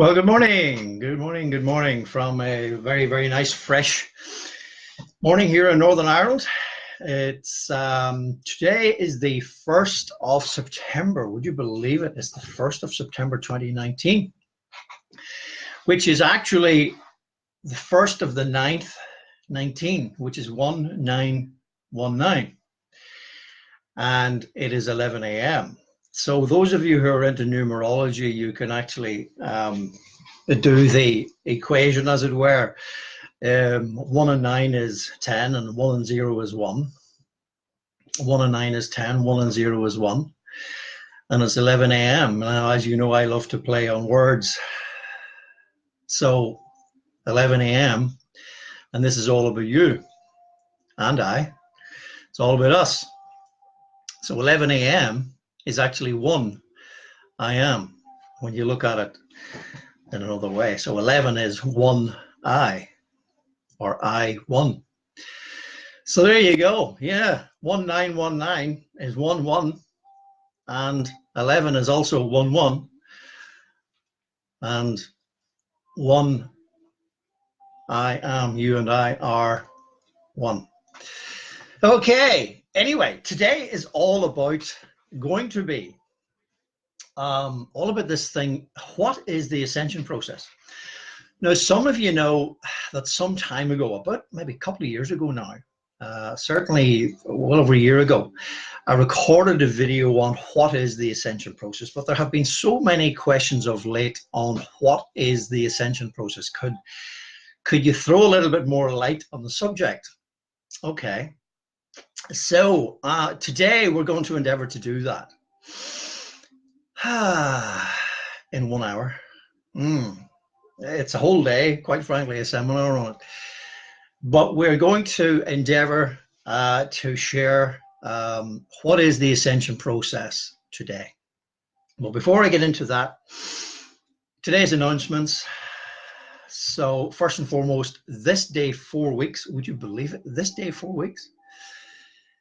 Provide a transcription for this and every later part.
Well, good morning. Good morning. Good morning from a very, very nice, fresh morning here in Northern Ireland. It's today is the 1st of September. Would you believe it? It's the 1st of September 2019, which is actually the 1st of the 9th, 19, which is 1919. And it is 11 a.m. So those of you who are into numerology, you can actually do the equation, as it were. 1 and 9 is 10, and 1 and 0 is 1. 1 and 9 is 10, 1 and 0 is 1. And it's 11 a.m. Now, as you know, I love to play on words. So 11 a.m. and this is all about you and I. It's all about us. So 11 a.m. is actually 1 I am when you look at it in another way. So 11 is 1 I, or I 1. So there you go. Yeah, 1919 is 1 1, and 11 is also 1 1, and 1 I am, you and I are 1. Okay, anyway, today is all about all about this thing. What is the Ascension process? Now, some of you know that some time ago, about maybe a couple of years ago now, certainly well over a year ago, I recorded a video on what is the Ascension process, but there have been so many questions of late on what is the Ascension process. Could you throw a little bit more light on the subject? Okay, so today we're going to endeavor to do that in 1 hour. It's a whole day, quite frankly, a seminar on it. But we're going to endeavor to share what is the Ascension process today. Well, before I get into that, today's announcements. So first and foremost, this day 4 weeks, would you believe it? This day 4 weeks?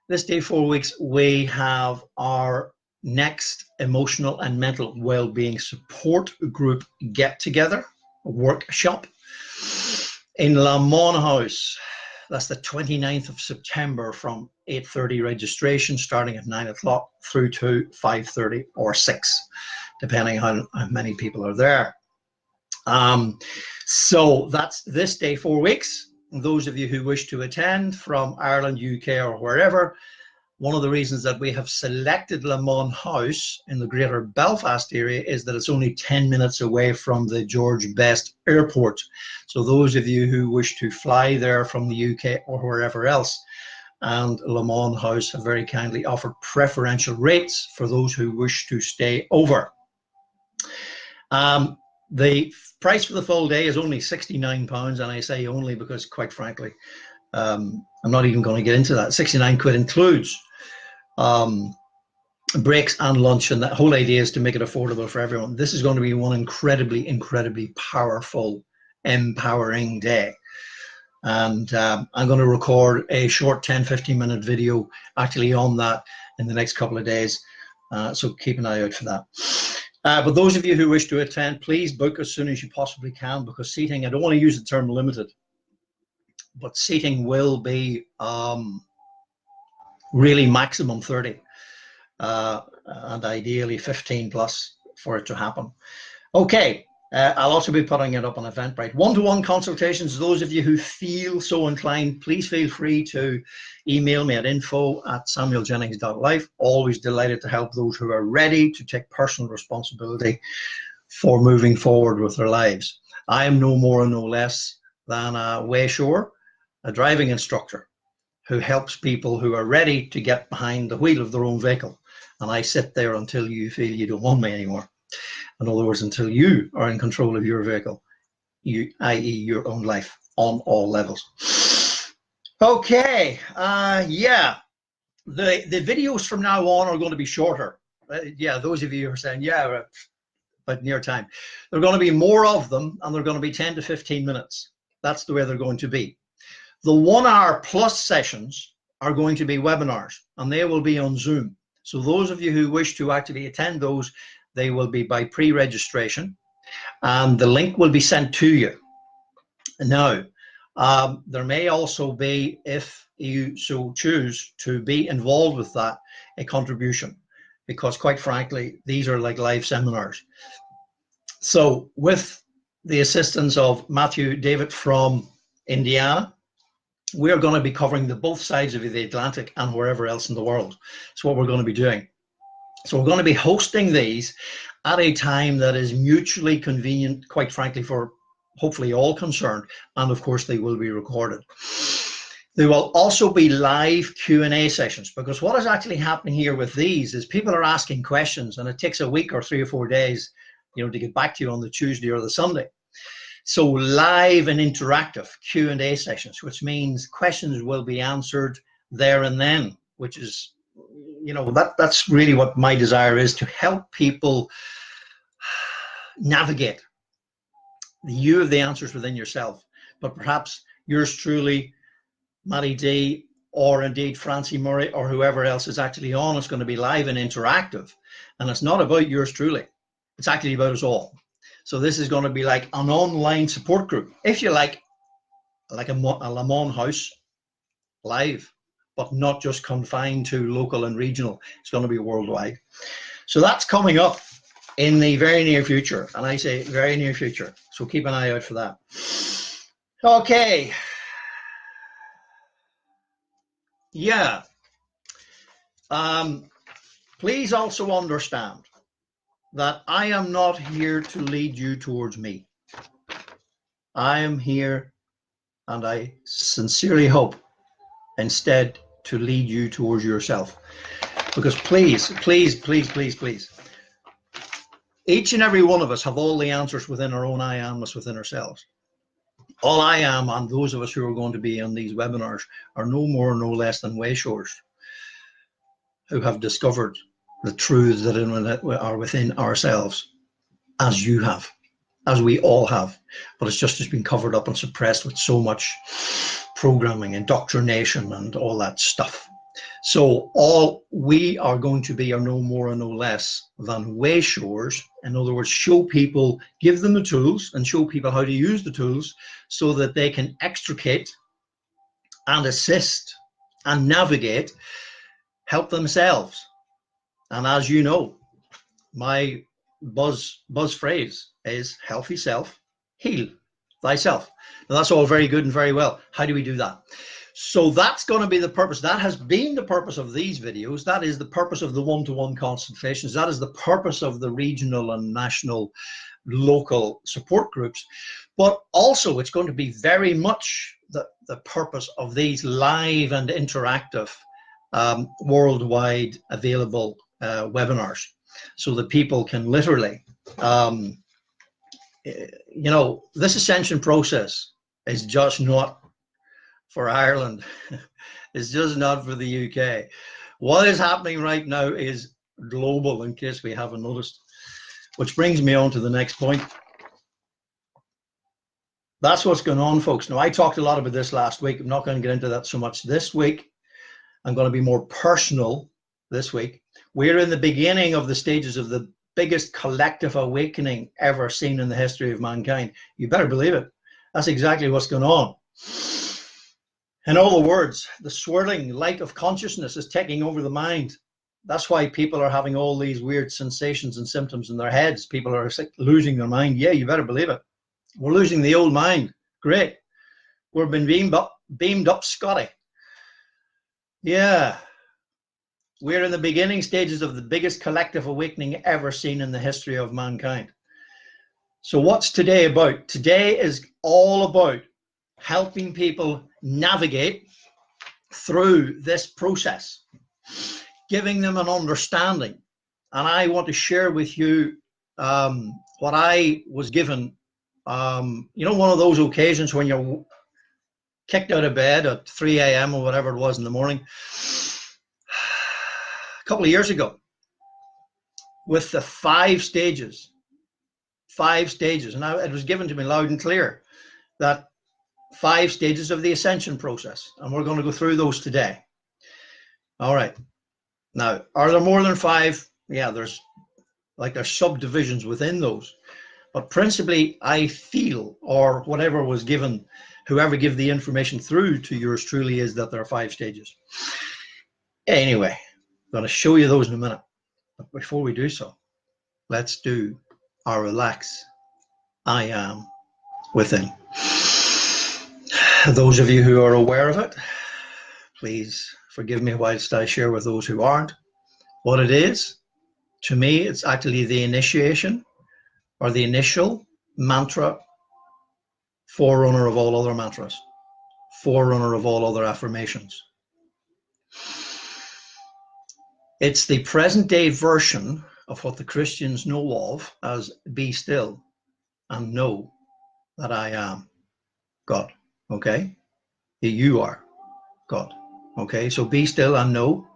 This day 4 weeks, we have our next emotional and mental well-being support group get-together, workshop in Lamont House. That's the 29th of September from 8:30 registration, starting at 9 o'clock through to 5:30 or 6, depending on how many people are there. So that's this day 4 weeks. Those of you who wish to attend from Ireland, UK, or wherever, one of the reasons that we have selected Lamont House in the greater Belfast area is that it's only 10 minutes away from the George Best Airport. So those of you who wish to fly there from the UK or wherever else, and Lamont House have very kindly offered preferential rates for those who wish to stay over. The price for the full day is only £69, and I say only because, quite frankly, I'm not even going to get into that. 69 quid includes breaks and lunch, and that whole idea is to make it affordable for everyone. This is going to be one incredibly, incredibly powerful, empowering day. And I'm going to record a short 10-15 minute video actually on that in the next couple of days. So keep an eye out for that. But those of you who wish to attend, please book as soon as you possibly can, because seating, I don't want to use the term limited, but seating will be really maximum 30 and ideally 15 plus for it to happen. Okay, I'll also be putting it up on Eventbrite. One-to-one consultations. Those of you who feel so inclined, please feel free to email me at info@samueljennings.life. Always delighted to help those who are ready to take personal responsibility for moving forward with their lives. I am no more and no less than a Wayshore, a driving instructor who helps people who are ready to get behind the wheel of their own vehicle. And I sit there until you feel you don't want me anymore. In other words, until you are in control of your vehicle, i.e. your own life on all levels. Okay, yeah, the videos from now on are going to be shorter. Yeah, those of you who are saying, yeah, but near time. There are going to be more of them, and they're going to be 10 to 15 minutes. That's the way they're going to be. The 1 hour plus sessions are going to be webinars, and they will be on Zoom. So those of you who wish to actually attend those, they will be by pre-registration. and the link will be sent to you. Now, there may also be, if you so choose to be involved with that, a contribution, because quite frankly, these are like live seminars. So with the assistance of Matthew David from Indiana, we're going to be covering both sides of the Atlantic and wherever else in the world. That's what we're going to be doing. So we're going to be hosting these at a time that is mutually convenient, quite frankly, for hopefully all concerned, and of course they will be recorded. There will also be live Q&A sessions, because what is actually happening here with these is people are asking questions, and it takes a week or 3 or 4 days, you know, to get back to you on the Tuesday or the Sunday. So live and interactive Q&A sessions, which means questions will be answered there and then, which is, you know, that's really what my desire is, to help people navigate. You have the answers within yourself, but perhaps yours truly, Matty D, or indeed Francie Murray, or whoever else is actually on, is going to be live and interactive. And it's not about yours truly. It's actually about us all. So this is going to be like an online support group, if you like a Lamont House live, but not just confined to local and regional. It's going to be worldwide. So that's coming up in the very near future, and I say very near future, so keep an eye out for that. Okay. Yeah. Please also understand that I am not here to lead you towards me. I am here, and I sincerely hope, instead, to lead you towards yourself. Because please, each and every one of us have all the answers within our own I amness within ourselves. All I am, and those of us who are going to be on these webinars, are no more, no less than wayshowers who have discovered the truths that are within ourselves, as you have, as we all have. But it's just been covered up and suppressed with so much programming, indoctrination, and all that stuff. So all we are going to be are no more and no less than wayshowers. In other words, show people, give them the tools and show people how to use the tools so that they can extricate and assist and navigate, help themselves. And as you know, my buzz phrase is healthy self, heal thyself. Now that's all very good and very well. How do we do that? So that's going to be the purpose. That has been the purpose of these videos. That is the purpose of the one-to-one consultations. That is the purpose of the regional and national, local support groups. But also it's going to be very much the purpose of these live and interactive worldwide available webinars, so that people can literally, you know, this ascension process is just not for Ireland. It's just not for the UK. What is happening right now is global, in case we haven't noticed. Which brings me on to the next point. That's what's going on, folks. Now, I talked a lot about this last week. I'm not going to get into that so much this week. I'm going to be more personal this week. We're in the beginning of the stages of the biggest collective awakening ever seen in the history of mankind. You better believe it. That's exactly what's going on. In other words, the swirling light of consciousness is taking over the mind. That's why people are having all these weird sensations and symptoms in their heads. People are losing their mind. Yeah, you better believe it. We're losing the old mind. Great. We've been beamed up, Scotty. Yeah. We're in the beginning stages of the biggest collective awakening ever seen in the history of mankind. So what's today about? Today is all about helping people navigate through this process, giving them an understanding. And I want to share with you what I was given, you know, one of those occasions when you're kicked out of bed at 3 a.m. or whatever it was in the morning, a couple of years ago, with the 5 stages, and it was given to me loud and clear, that 5 stages of the ascension process, and we're going to go through those today. All right. Now, are there more than 5? Yeah, there's subdivisions within those, but principally I feel, or whatever was given, whoever gave the information through to yours truly, is that there are 5 stages. Anyway, I'm going to show you those in a minute. But before we do so, let's do our relax I am within. Those of you who are aware of it, please forgive me whilst I share with those who aren't what it is. To me, it's actually the initiation or the initial mantra, forerunner of all other mantras, forerunner of all other affirmations. It's the present day version of what the Christians know of as be still and know that I am God. Okay? You are God. Okay? So be still and know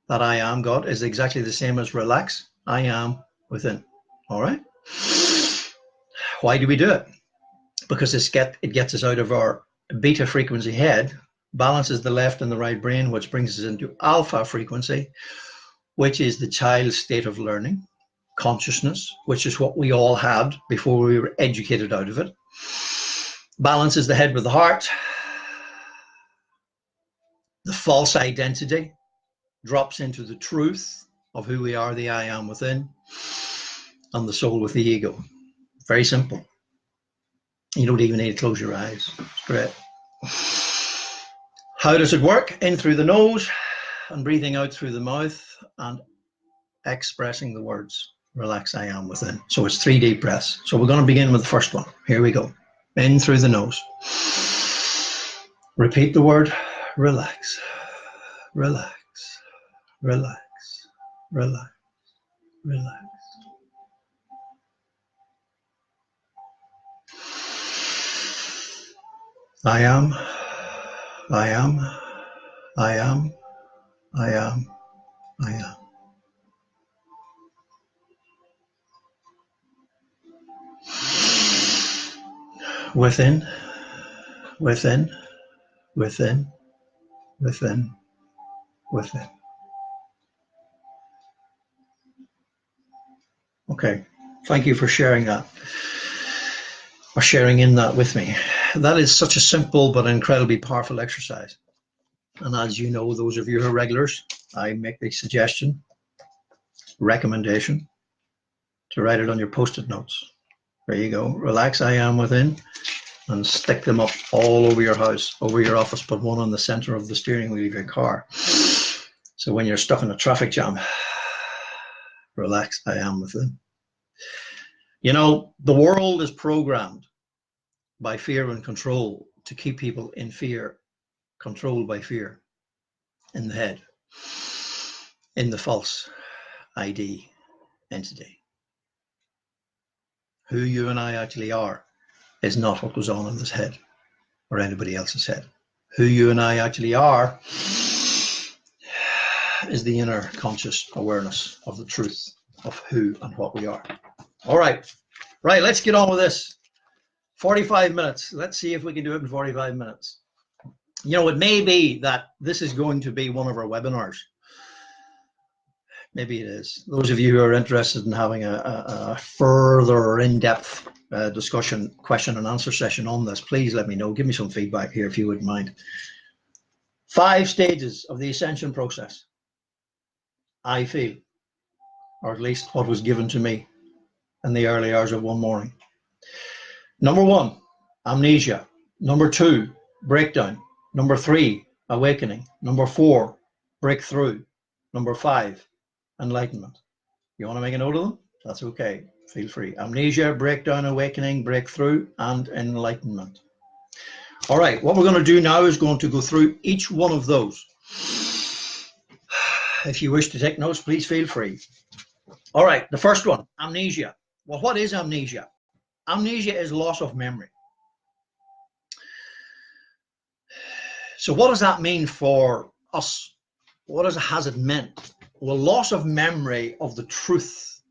that I am God is exactly the same as relax, I am within. All right? Why do we do it? Because it gets us out of our beta frequency head, balances the left and the right brain, which brings us into alpha frequency, which is the child's state of learning, consciousness, which is what we all had before we were educated out of it. Balances the head with the heart. The false identity drops into the truth of who we are, the I am within, and the soul with the ego. Very simple. You don't even need to close your eyes. It's great. How does it work? In through the nose and breathing out through the mouth and expressing the words, relax, I am within. So it's 3 deep breaths. So we're going to begin with the first one. Here we go. In through the nose. Repeat the word, relax, relax, relax, relax, relax. I am, I am, I am, I am, I am. Within, within, within, within, within. Okay, thank you for sharing that, or sharing in that with me. That is such a simple but incredibly powerful exercise. And as you know, those of you who are regulars, I make the suggestion, recommendation, to write it on your post-it notes. There you go. Relax, I am within, and stick them up all over your house, over your office. Put one on the center of the steering wheel of your car. So when you're stuck in a traffic jam, relax, I am within. You know, the world is programmed by fear and control to keep people in fear, controlled by fear, in the head, in the false ID entity. Who you and I actually are is not what goes on in this head or anybody else's head. Who you and I actually are is the inner conscious awareness of the truth of who and what we are. All right, let's get on with this. 45 minutes. Let's see if we can do it in 45 minutes. You know, it may be that this is going to be one of our webinars. Maybe it is. Those of you who are interested in having a further in-depth discussion, question and answer session on this, please let me know. Give me some feedback here if you wouldn't mind. 5 stages of the Ascension process, I feel, or at least what was given to me in the early hours of one morning. Number 1, amnesia. Number 2, breakdown. Number 3, awakening. Number 4, breakthrough. Number 5, enlightenment. You want to make a note of them? That's okay. Feel free. Amnesia, breakdown, awakening, breakthrough, and enlightenment. All right, what we're going to do now is going to go through each one of those. If you wish to take notes, please feel free. All right, the first one, amnesia. Well, what is amnesia? Amnesia is loss of memory. So what does that mean for us? What has it meant? Well, loss of memory of the truth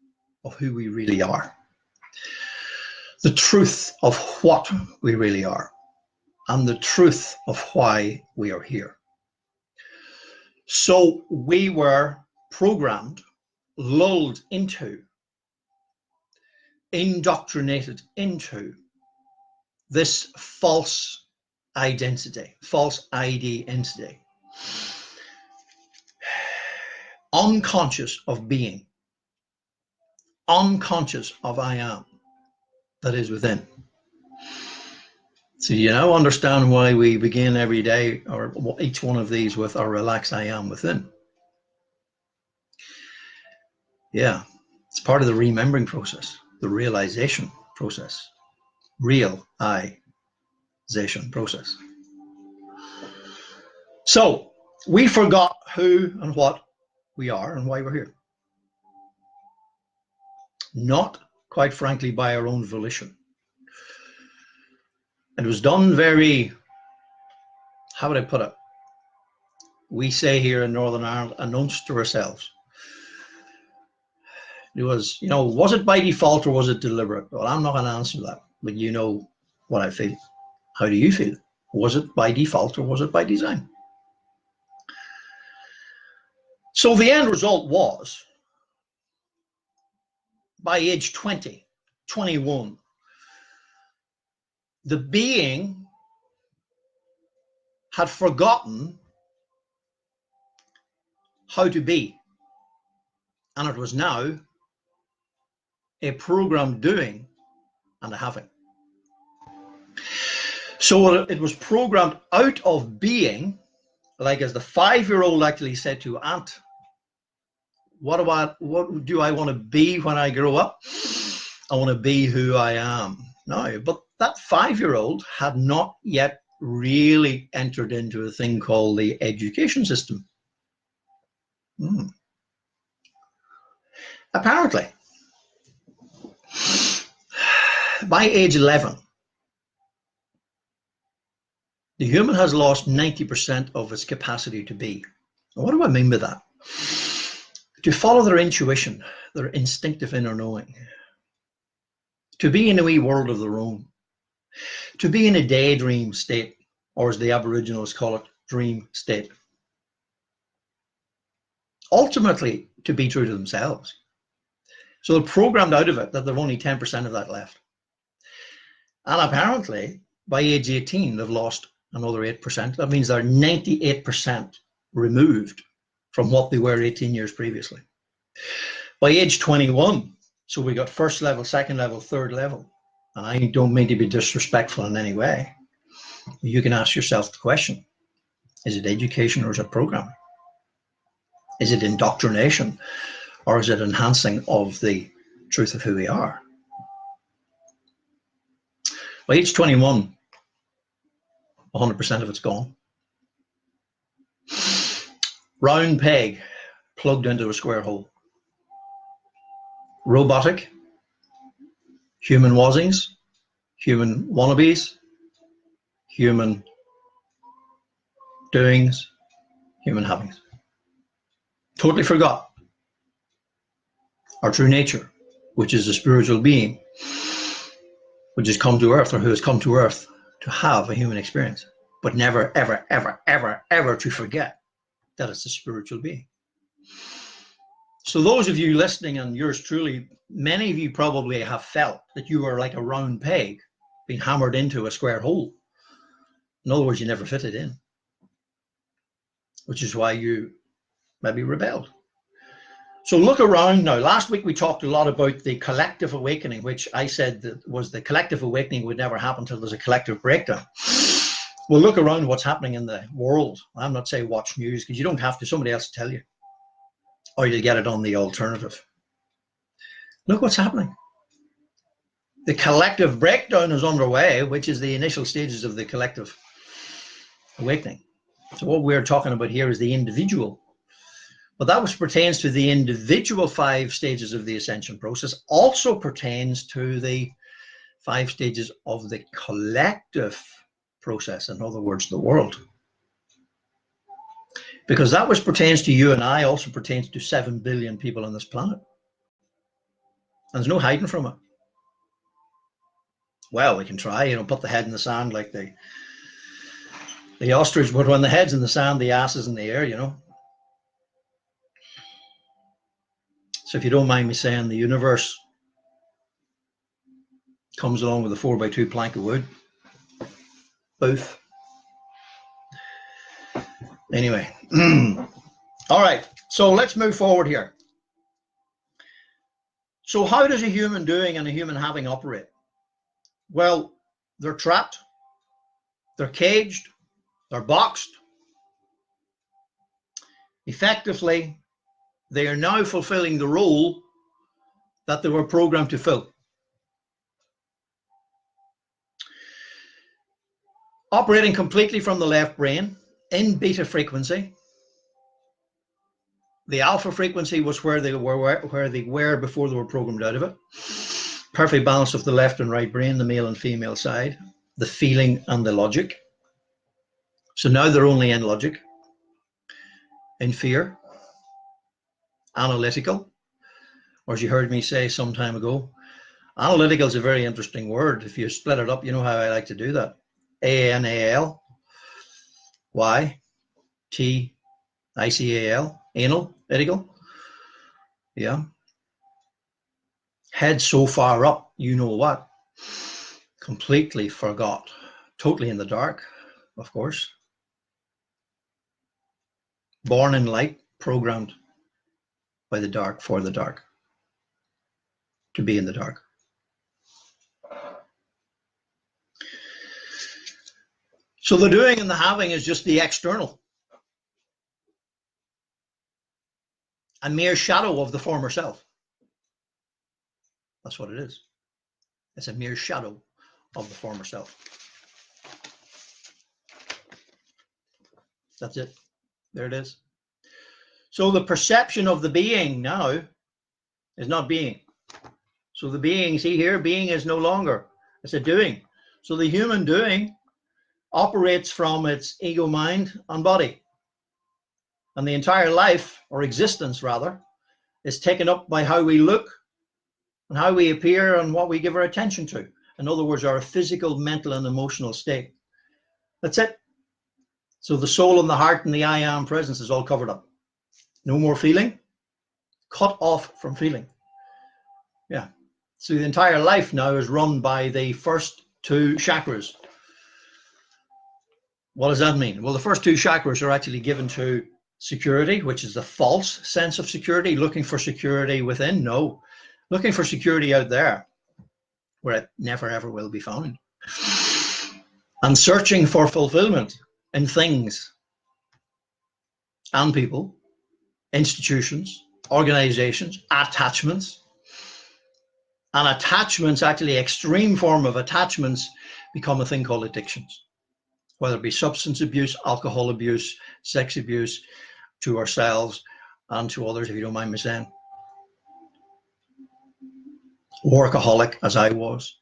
of who we really are. The truth of what we really are. And the truth of why we are here. So we were programmed, lulled into indoctrinated into this false identity, false ID entity, unconscious of being, unconscious of I am that is within. So you now understand why we begin every day, or each one of these, with our relax I am within. Yeah, it's part of the remembering process, the realization process, realization process. So we forgot who and what we are and why we're here. Not, quite frankly, by our own volition. It was done very, how would I put it? We say here in Northern Ireland, announced to ourselves. It was, was it by default or was it deliberate? Well, I'm not going to answer that, but you know what I feel. How do you feel? Was it by default or was it by design? So the end result was, by age 20, 21, the being had forgotten how to be. And it was now a programmed doing and a having. So it was programmed out of being, like as the 5-year-old actually said to Aunt, what do I want to be when I grow up? I want to be who I am now. But that 5-year-old had not yet really entered into a thing called the education system. Apparently, by age 11, the human has lost 90% of its capacity to be. And what do I mean by that? To follow their intuition, their instinctive inner knowing. To be in a wee world of their own. To be in a daydream state, or as the Aboriginals call it, dream state. Ultimately, to be true to themselves. So they're programmed out of it that they've only 10% of that left. And apparently, by age 18, they've lost another 8%. That means they're 98% removed from what they were 18 years previously. By age 21, so we got first level, second level, third level. And I don't mean to be disrespectful in any way. You can ask yourself the question, is it education or is it programming? Is it indoctrination or is it enhancing of the truth of who we are? By age 21, 100% of it's gone. Round peg plugged into a square hole. Robotic, human wasings, human wannabes, human doings, human havings. Totally forgot our true nature, which is a spiritual being, which has come to earth, or who has come to earth to have a human experience, but never, ever, ever, ever, ever to forget that it's a spiritual being. So those of you listening, and yours truly, many of you probably have felt that you are like a round peg being hammered into a square hole. In other words, you never fitted in, which is why you maybe rebelled. So look around now. Last week we talked a lot about the collective awakening, which I said that was the collective awakening would never happen until there's a collective breakdown. Well, look around what's happening in the world. I'm not saying watch news, because you don't have to. Somebody else will tell you. Or you get it on the alternative. Look what's happening. The collective breakdown is underway, which is the initial stages of the collective awakening. So what we're talking about here is the individual. But that which pertains to the individual 5 stages of the ascension process also pertains to the 5 stages of the collective process, in other words, the world. Because that which pertains to you and I also pertains to 7 billion people on this planet. And there's no hiding from it. Well, we can try, put the head in the sand like the ostrich, but when the head's in the sand, the ass is in the air, So if you don't mind me saying, the universe Comes along with a 4x2 plank of wood. Booth. Anyway. All right. So let's move forward here. So how does a human doing and a human having operate? Well, they're trapped. They're caged. They're boxed. Effectively, they are now fulfilling the role that they were programmed to fill. Operating completely from the left brain in beta frequency. The alpha frequency was where they were before they were programmed out of it. Perfect balance of the left and right brain, the male and female side, the feeling and the logic. So now they're only in logic, in fear, analytical, or as you heard me say some time ago, analytical is a very interesting word. If you split it up, you know how I like to do that. A-N-A-L, Y-T-I-C-A-L, analytical. Yeah. Head so far up, you know what? Completely forgot. Totally in the dark, of course. Born in light, programmed by the dark for the dark. To be in the dark. So the doing and the having is just the external. A mere shadow of the former self. That's what it is. It's a mere shadow of the former self. That's it. There it is. So the perception of the being now is not being. So the being, see here, being is no longer. It's a doing. So the human doing operates from its ego, mind, and body. And the entire life, or existence rather, is taken up by how we look and how we appear and what we give our attention to. In other words, our physical, mental, and emotional state. That's it. So the soul and the heart and the I am presence is all covered up. No more feeling. Cut off from feeling. Yeah. So the entire life now is run by the first two chakras. What does that mean? Well, the first two chakras are actually given to security, which is the false sense of security, looking for security within. No, looking for security out there, where it never ever will be found. And searching for fulfillment in things and people, institutions, organizations, attachments. And attachments, actually extreme form of attachments, become a thing called addictions. Whether it be substance abuse, alcohol abuse, sex abuse, to ourselves and to others, if you don't mind me saying. Workaholic, as I was.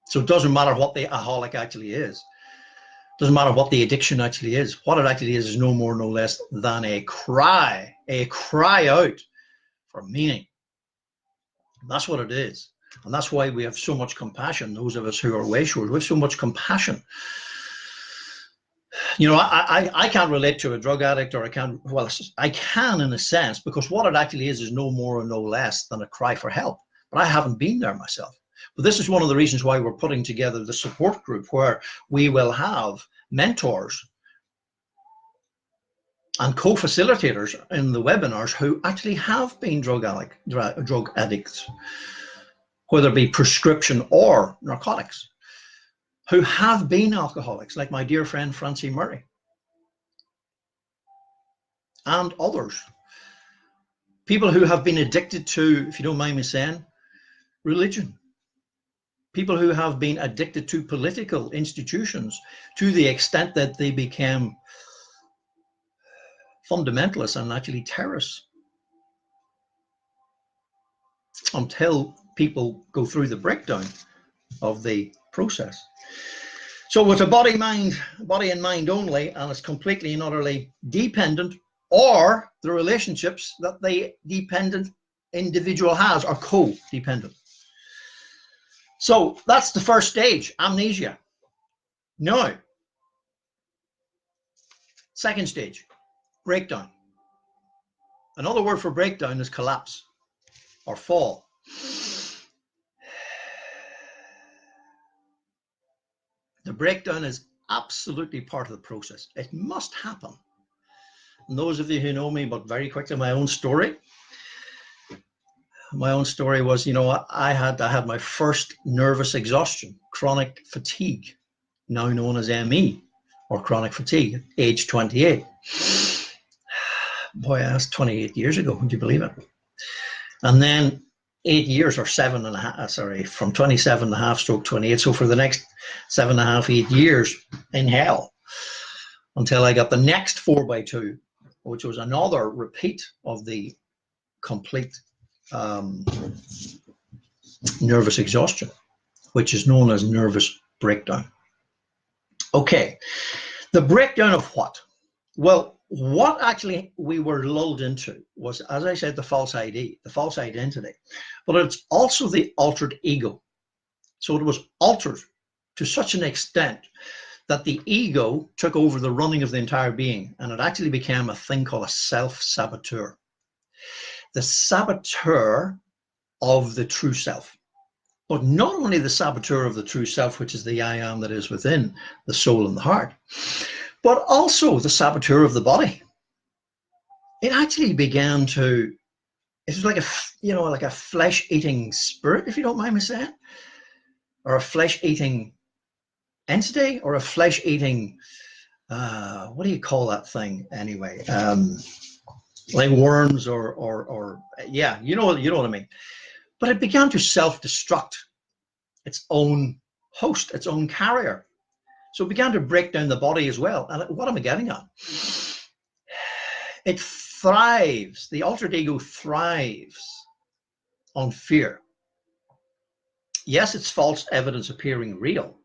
So it doesn't matter what the aholic actually is. It doesn't matter what the addiction actually is. What it actually is no more, no less than a cry out for meaning. That's what it is. And that's why we have so much compassion, those of us who are way short, we have so much compassion. You know, I can't relate to a drug addict, or I can in a sense, because what it actually is no more and no less than a cry for help. But I haven't been there myself. But this is one of the reasons why we're putting together the support group, where we will have mentors and co-facilitators in the webinars who actually have been drug addicts, whether it be prescription or narcotics, who have been alcoholics, like my dear friend Francie Murray and others. People who have been addicted to, if you don't mind me saying, religion. People who have been addicted to political institutions to the extent that they became fundamentalists and actually terrorists, until people go through the breakdown of the process. So it's a body and mind only, and it's completely and utterly dependent, or the relationships that the dependent individual has are co-dependent. So that's the first stage, amnesia. Now, second stage, breakdown. Another word for breakdown is collapse or fall. The breakdown is absolutely part of the process. It must happen. And those of you who know me, but very quickly, my own story was, you know, I had my first nervous exhaustion, chronic fatigue, now known as ME, or chronic fatigue, age 28. Boy, that's 28 years ago. Would you believe it? And then 8 years, or 7.5, sorry, from 27.5 stroke 28. So for the next 7.5, 8 years in hell, until I got the next 4x2, which was another repeat of the complete nervous exhaustion, which is known as nervous breakdown. Okay, the breakdown of what? Well, what actually we were lulled into was, as I said, the false ID, the false identity, but it's also the altered ego. So it was altered to such an extent that the ego took over the running of the entire being, and it actually became a thing called a self-saboteur. The saboteur of the true self. But not only the saboteur of the true self, which is the I am that is within the soul and the heart, but also the saboteur of the body. It actually began to, it was like a, you know, like a flesh-eating spirit, if you don't mind me saying, or a flesh-eating entity, or a flesh-eating, what do you call that thing anyway? Like worms, or yeah, you know what I mean. But it began to self-destruct its own host, its own carrier. So it began to break down the body as well. And what am I getting at? It thrives, the altered ego thrives on fear. Yes, it's false evidence appearing real,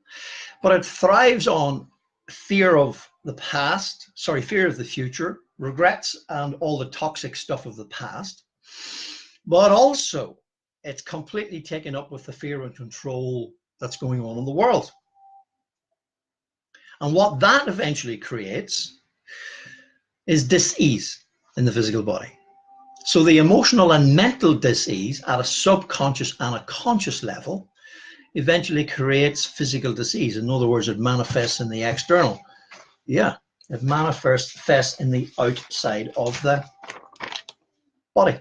but it thrives on fear of the past, fear of the future, regrets, and all the toxic stuff of the past. But also, it's completely taken up with the fear and control that's going on in the world. And what that eventually creates is dis-ease in the physical body. So the emotional and mental dis-ease at a subconscious and a conscious level eventually creates physical dis-ease. In other words, it manifests in the external. Yeah, it manifests in the outside of the body.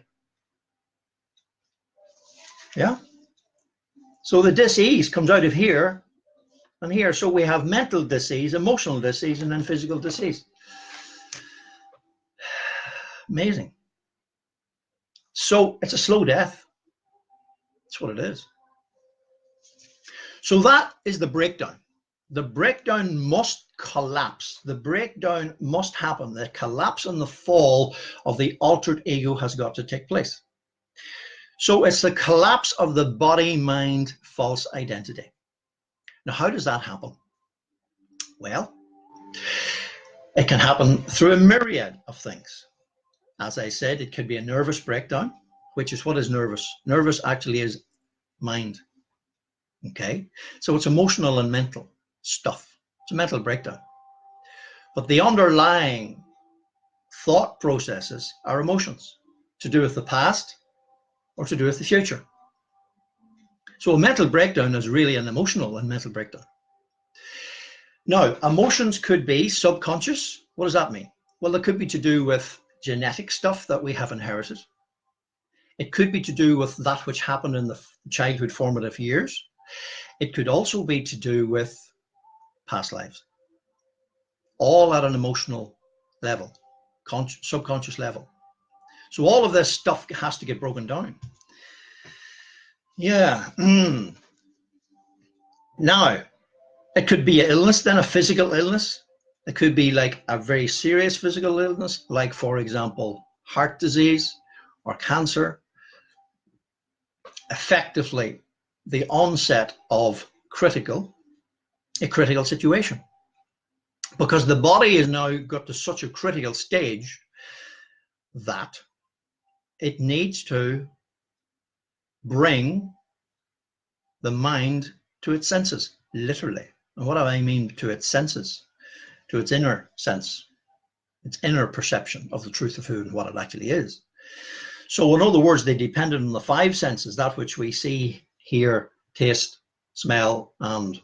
Yeah. So the dis-ease comes out of here and here. So we have mental dis-ease, emotional dis-ease, and then physical dis-ease. Amazing. So it's a slow death. That's what it is. So that is the breakdown. The breakdown must collapse. The breakdown must happen. The collapse and the fall of the altered ego has got to take place. So it's the collapse of the body-mind false identity. Now, how does that happen? Well, it can happen through a myriad of things. As I said, it could be a nervous breakdown, which is what is nervous? Nervous actually is mind. Okay, so it's emotional and mental stuff. It's a mental breakdown. But the underlying thought processes are emotions to do with the past or to do with the future. So a mental breakdown is really an emotional and mental breakdown. Now, emotions could be subconscious. What does that mean? Well, it could be to do with genetic stuff that we have inherited. It could be to do with that which happened in the childhood formative years. It could also be to do with past lives, all at an emotional level, subconscious level. So all of this stuff has to get broken down. Yeah. Now, it could be an illness, then a physical illness. It could be like a very serious physical illness, like, for example, heart disease or cancer. Effectively, the onset of a critical situation. Because the body is now got to such a critical stage that it needs to bring the mind to its senses, literally. And what do I mean to its senses? To its inner sense, its inner perception of the truth of who and what it actually is. So in other words, they depended on the five senses, that which we see, hear, taste, smell, and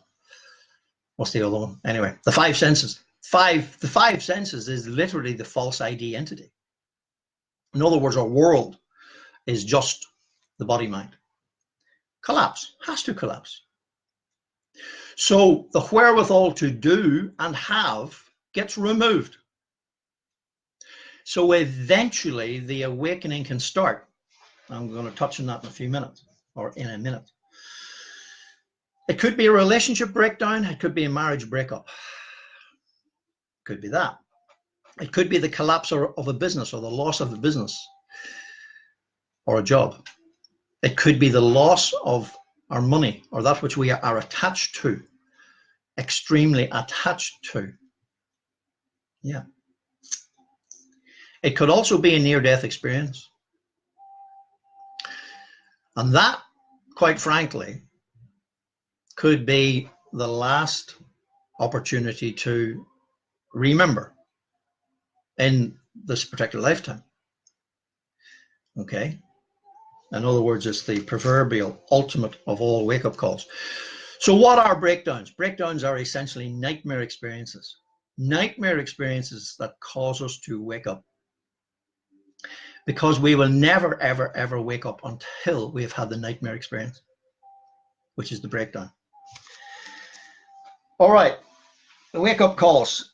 what's the other one? Anyway, the five senses. The five senses is literally the false ID entity. In other words, our world is just the body-mind. Collapse, has to collapse. So the wherewithal to do and have gets removed. So eventually the awakening can start. I'm going to touch on that in a few minutes, or in a minute. It could be a relationship breakdown. It could be a marriage breakup. It could be that. It could be the collapse of a business, or the loss of a business or a job. It could be the loss of our money, or that which we are attached to, extremely attached to. Yeah. It could also be a near-death experience. And that, quite frankly, could be the last opportunity to remember in this particular lifetime. Okay? In other words, it's the proverbial ultimate of all wake-up calls. So what are breakdowns? Breakdowns are essentially nightmare experiences. Nightmare experiences that cause us to wake up. Because we will never, ever, ever wake up until we have had the nightmare experience, which is the breakdown. All right, the wake-up calls.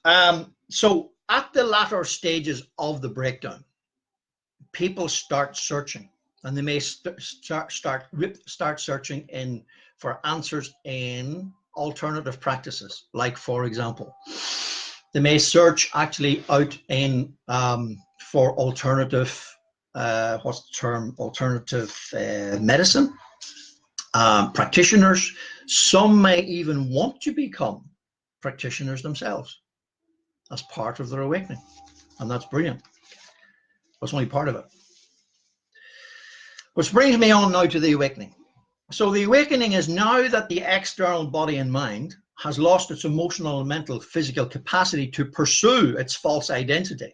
So at the latter stages of the breakdown, people start searching, and they may start searching for answers in alternative practices. Like, for example, they may search actually out in for alternative. What's the term? Alternative medicine, practitioners. Some may even want to become practitioners themselves as part of their awakening. And that's brilliant. That's only part of it. Which brings me on now to the awakening. So the awakening is now that the external body and mind has lost its emotional, mental, physical capacity to pursue its false identity.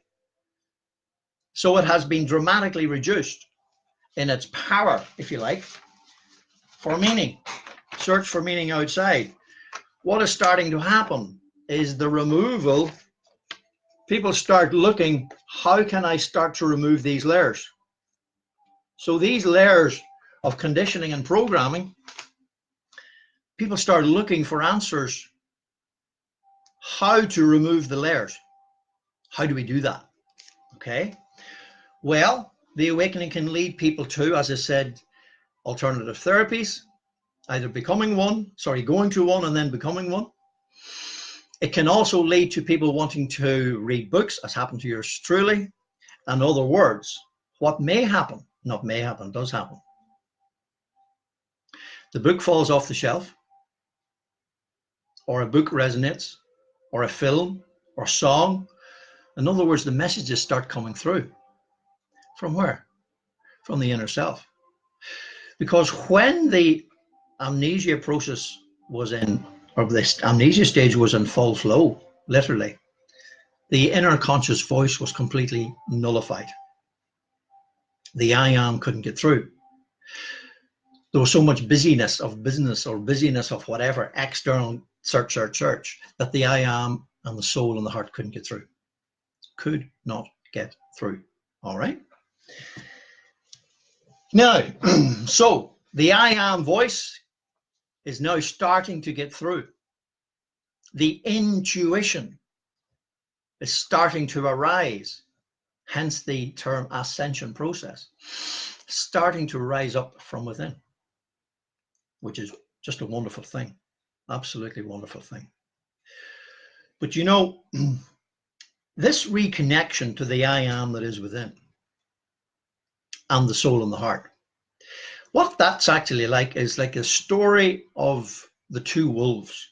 So it has been dramatically reduced in its power, if you like, for meaning. Search for meaning outside. What is starting to happen is the removal. People start looking, how can I start to remove these layers? So these layers of conditioning and programming, people start looking for answers. How to remove the layers? How do we do that? Okay. Well, the awakening can lead people to, as I said, alternative therapies, either going to one and then becoming one. It can also lead to people wanting to read books, as happened to yours truly. In other words, what may happen, not may happen, does happen. The book falls off the shelf, or a book resonates, or a film, or song. In other words, the messages start coming through. From where? From the inner self. Because when the amnesia process was in, or this amnesia stage was in full flow, literally, the inner conscious voice was completely nullified. The I am couldn't get through. There was so much busyness of business or busyness of whatever, external search, that the I am and the soul and the heart couldn't get through. Could not get through. All right? Now, so the I am voice is now starting to get through. The intuition is starting to arise, hence the term Ascension process, starting to rise up from within, which is just a wonderful thing, absolutely wonderful thing. But you know, this reconnection to the I am that is within and the soul and the heart, what that's actually like is like a story of the two wolves.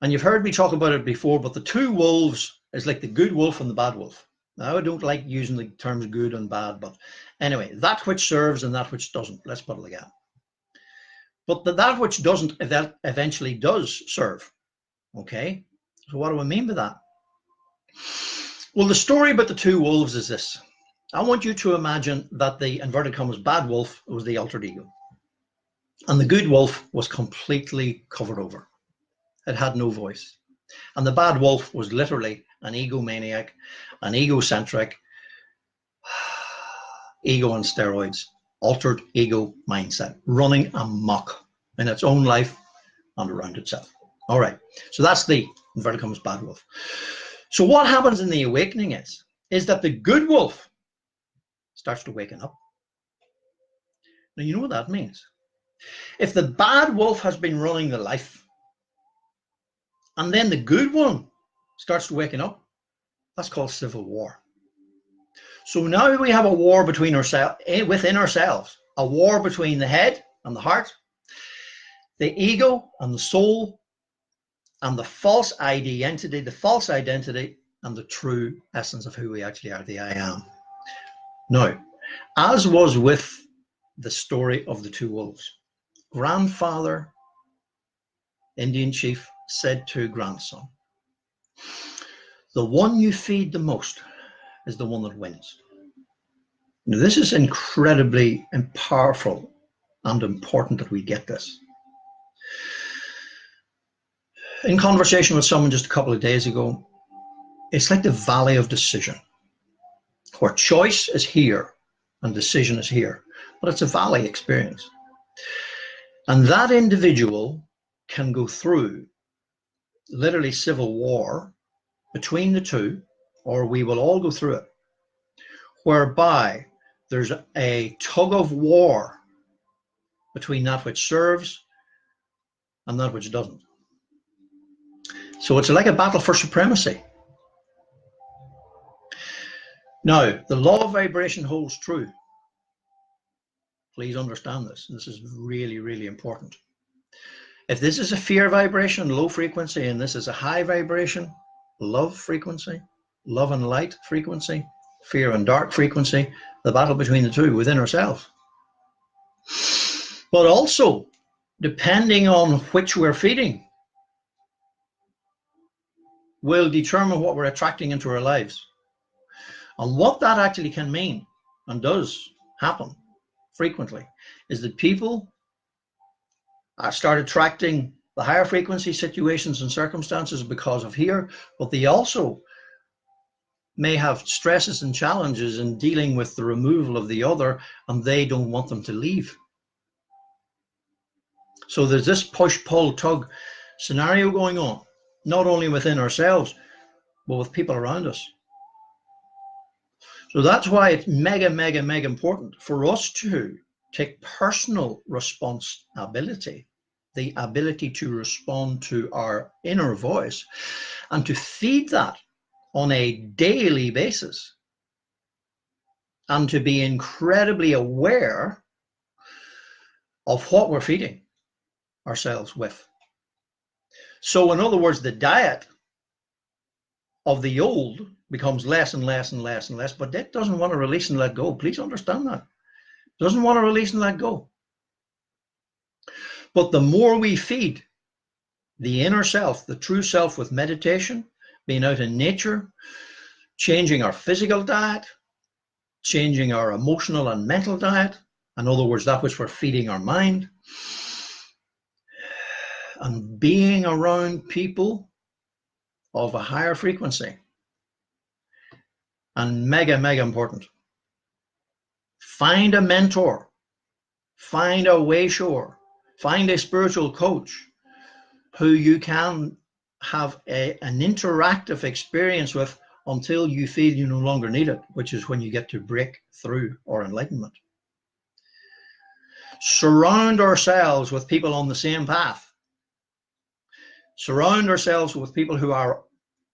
And you've heard me talk about it before, but the two wolves is like the good wolf and the bad wolf. Now, I don't like using the terms good and bad, but anyway, that which serves and that which doesn't. Let's put it like that. But that which doesn't, that eventually does serve. Okay? So what do I mean by that? Well, the story about the two wolves is this. I want you to imagine that the inverted commas bad wolf was the altered ego. And the good wolf was completely covered over. It had no voice. And the bad wolf was literally an egomaniac, an egocentric, ego on steroids, altered ego mindset, running amok in its own life and around itself. All right, so that's the inverted commas bad wolf. So what happens in the awakening is that the good wolf starts to waken up. Now, you know what that means. If the bad wolf has been running the life, and then the good one starts to waken up, that's called civil war. So now we have a war between within ourselves, a war between the head and the heart, the ego and the soul, and the false identity, and the true essence of who we actually are, the I am. Now, as was with the story of the two wolves, grandfather, Indian chief, said to grandson, the one you feed the most is the one that wins. Now, this is incredibly powerful and important that we get this. In conversation with someone just a couple of days ago, it's like the valley of decision, where choice is here and decision is here, but it's a valley experience. And that individual can go through literally civil war between the two, or we will all go through it, whereby there's a tug of war between that which serves and that which doesn't. So it's like a battle for supremacy. Now, the law of vibration holds true. Please understand this. This is really, really important. If this is a fear vibration, low frequency, and this is a high vibration, love frequency, love and light frequency, fear and dark frequency, the battle between the two within ourselves. But also, depending on which we're feeding, will determine what we're attracting into our lives. And what that actually can mean, and does happen frequently, is that people start attracting the higher frequency situations and circumstances because of here, but they also may have stresses and challenges in dealing with the removal of the other, and they don't want them to leave. So there's this push, pull, tug scenario going on, not only within ourselves, but with people around us. So that's why it's mega important for us to take personal responsibility, the ability to respond to our inner voice, and to feed that on a daily basis, and to be incredibly aware of what we're feeding ourselves with. So in other words, the diet of the old becomes less and less and less and less, but that doesn't want to release and let go. Please understand that. Doesn't want to release and let go. But the more we feed the inner self, the true self, with meditation, being out in nature, changing our physical diet, changing our emotional and mental diet, in other words, that which we're feeding our mind, and being around people of a higher frequency, and mega important. Find a mentor, find a way-shower, find a spiritual coach who you can have an interactive experience with until you feel you no longer need it, which is when you get to breakthrough or enlightenment. Surround ourselves with people on the same path. Surround ourselves with people who are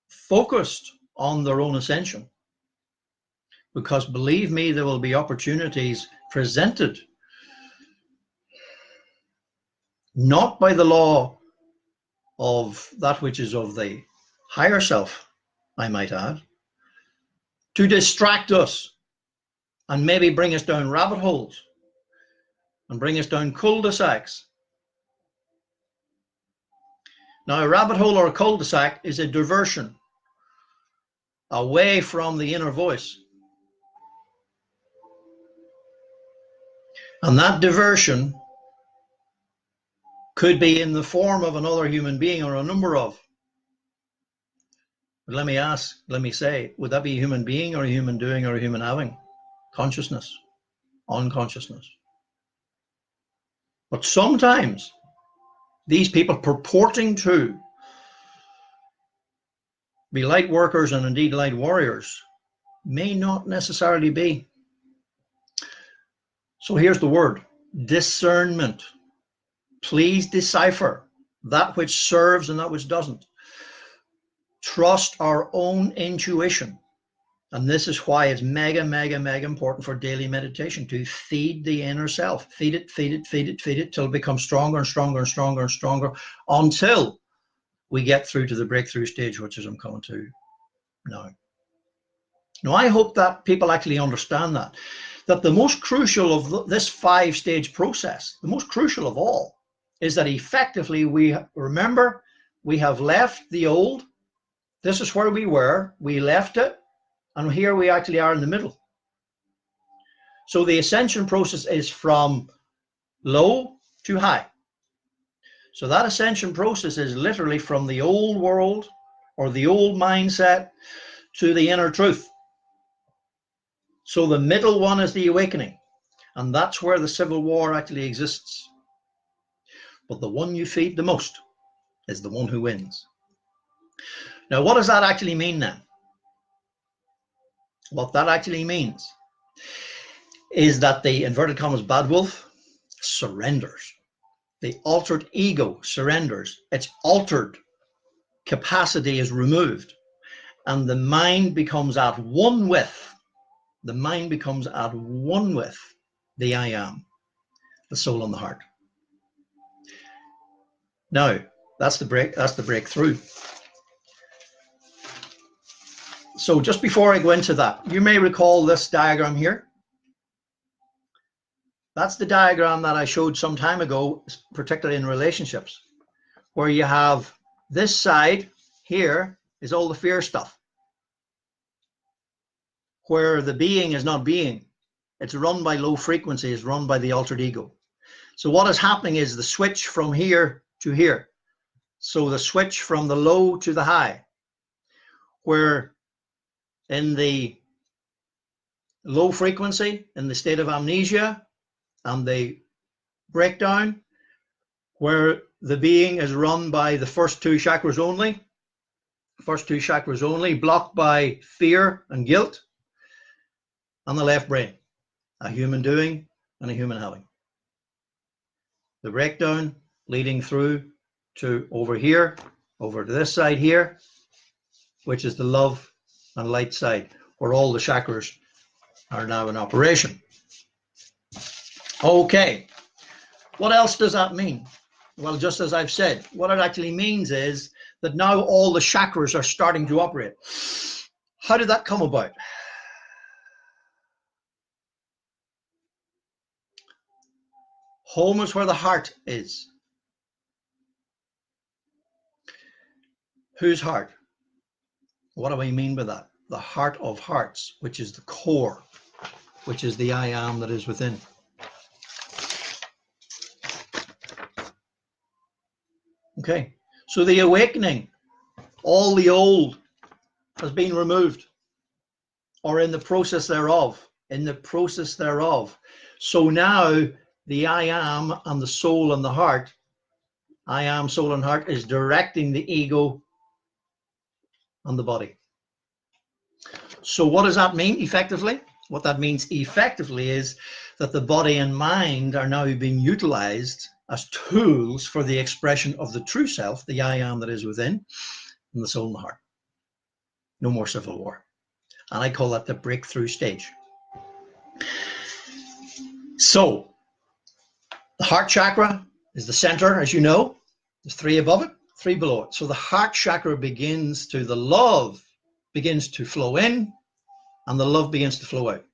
focused on their own ascension. Because believe me, there will be opportunities presented, not by the law of that which is of the higher self, I might add, to distract us and maybe bring us down rabbit holes and bring us down cul-de-sacs. Now, a rabbit hole or a cul-de-sac is a diversion away from the inner voice. And that diversion Could be in the form of another human being or a number of. But let me say, would that be a human being or a human doing or a human having? Consciousness, unconsciousness. But sometimes these people purporting to be light workers and indeed light warriors may not necessarily be. So here's the word: discernment. Please decipher that which serves and that which doesn't. Trust our own intuition. And this is why it's mega important for daily meditation, to feed the inner self. Feed it till it becomes stronger and stronger and stronger and stronger until we get through to the breakthrough stage, which is I'm coming to now. Now, I hope that people actually understand that the most crucial of this 5-stage process, the most crucial of all, is that effectively we remember we have left the old. This is where we were. We left it. And here we actually are in the middle. So the ascension process is from low to high. So that ascension process is literally from the old world or the old mindset to the inner truth. So the middle one is the awakening. And that's where the civil war actually exists. But the one you feed the most is the one who wins. Now, what does that actually mean then? What that actually means is that the inverted commas bad wolf surrenders. The altered ego surrenders. Its altered capacity is removed. And the mind becomes at one with. The mind becomes at one with the I am, the soul and the heart. Now, that's the breakthrough. So just before I go into that, you may recall this diagram here. That's the diagram that I showed some time ago, particularly in relationships, where you have this side here is all the fear stuff, where the being is not being. It's run by low frequency, it's run by the altered ego. So what is happening is the switch from here to here. So the switch from the low to the high, where in the low frequency, in the state of amnesia and the breakdown, where the being is run by the first 2 chakras only, blocked by fear and guilt, and the left brain, a human doing and a human having. The breakdown leading through to over here, over to this side here, which is the love and light side, where all the chakras are now in operation. Okay, what else does that mean? Well, just as I've said, what it actually means is that now all the chakras are starting to operate. How did that come about? Home is where the heart is. Whose heart? What do I mean by that? The heart of hearts, which is the core, which is the I am that is within. Okay, so the awakening, all the old has been removed, or in the process thereof, So now the I am and the soul and the heart, I am, soul and heart, is directing the ego and the body. So what does that mean effectively? What that means effectively is that the body and mind are now being utilized as tools for the expression of the true self, the I am that is within, and the soul and the heart. No more civil war. And I call that the breakthrough stage. So the heart chakra is the center, as you know. There's 3 above it, 3 below it. So the heart chakra the love begins to flow in, and the love begins to flow out.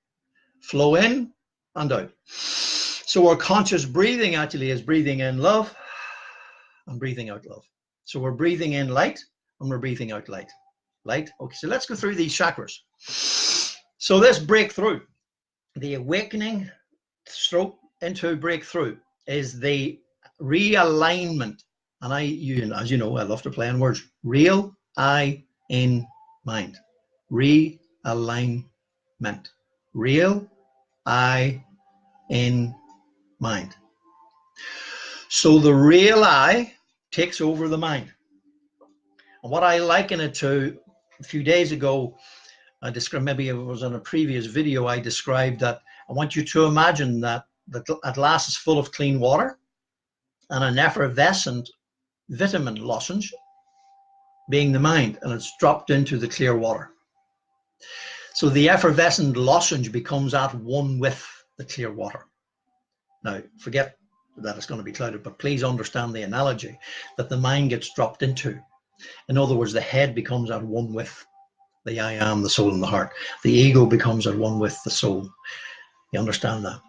Flow in and out. So our conscious breathing actually is breathing in love and breathing out love. So we're breathing in light and we're breathing out light. Light. Okay, so let's go through these chakras. So this breakthrough, the awakening stroke into breakthrough, is the realignment. And as you know, I love to play on words. Real, I, in, mind. Realignment. Real, I, in, mind. So the real I takes over the mind. And what I liken it to, a few days ago, I described, maybe it was on a previous video, I described that I want you to imagine that a glass is full of clean water and an effervescent vitamin lozenge being the mind, and it's dropped into the clear water. So the effervescent lozenge becomes at one with the clear water. Now, forget that it's going to be clouded, but please understand the analogy that the mind gets dropped into. In other words, the head becomes at one with the I am, the soul, and the heart. The ego becomes at one with the soul. You understand that?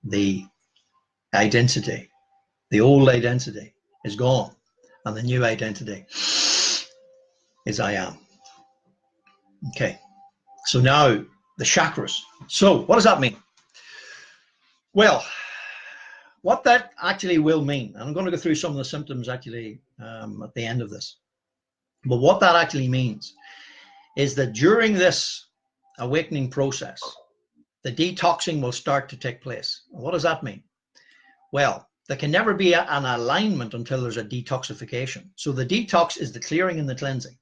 The identity, the old identity is gone, and the new identity is I am. Okay, so now the chakras. So what does that mean? Well, what that actually will mean, and I'm going to go through some of the symptoms actually at the end of this, but what that actually means is that during this awakening process, the detoxing will start to take place. What does that mean? Well, there can never be an alignment until there's a detoxification. So the detox is the clearing and the cleansing.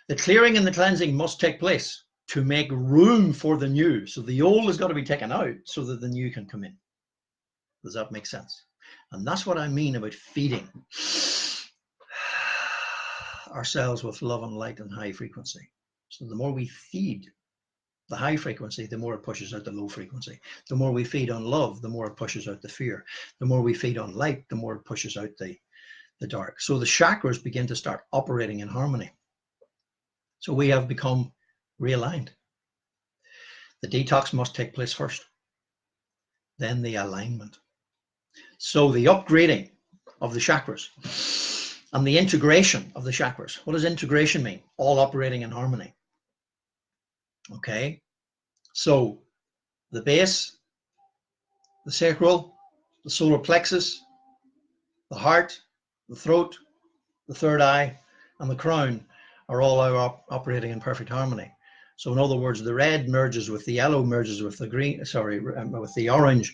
The clearing and the cleansing must take place to make room for the new. So the old has got to be taken out so that the new can come in. Does that make sense? And that's what I mean about feeding ourselves with love and light and high frequency. So the more we feed the high frequency, the more it pushes out the low frequency. The more we feed on love, the more it pushes out the fear. The more we feed on light, the more it pushes out the dark. So the chakras begin to start operating in harmony. So we have become realigned. The detox must take place first, then the alignment. So the upgrading of the chakras and the integration of the chakras. What does integration mean? All operating in harmony. Okay, so the base, the sacral, the solar plexus, the heart, the throat, the third eye, and the crown are all operating in perfect harmony. So in other words, the red merges with the yellow, merges with the green, with the orange,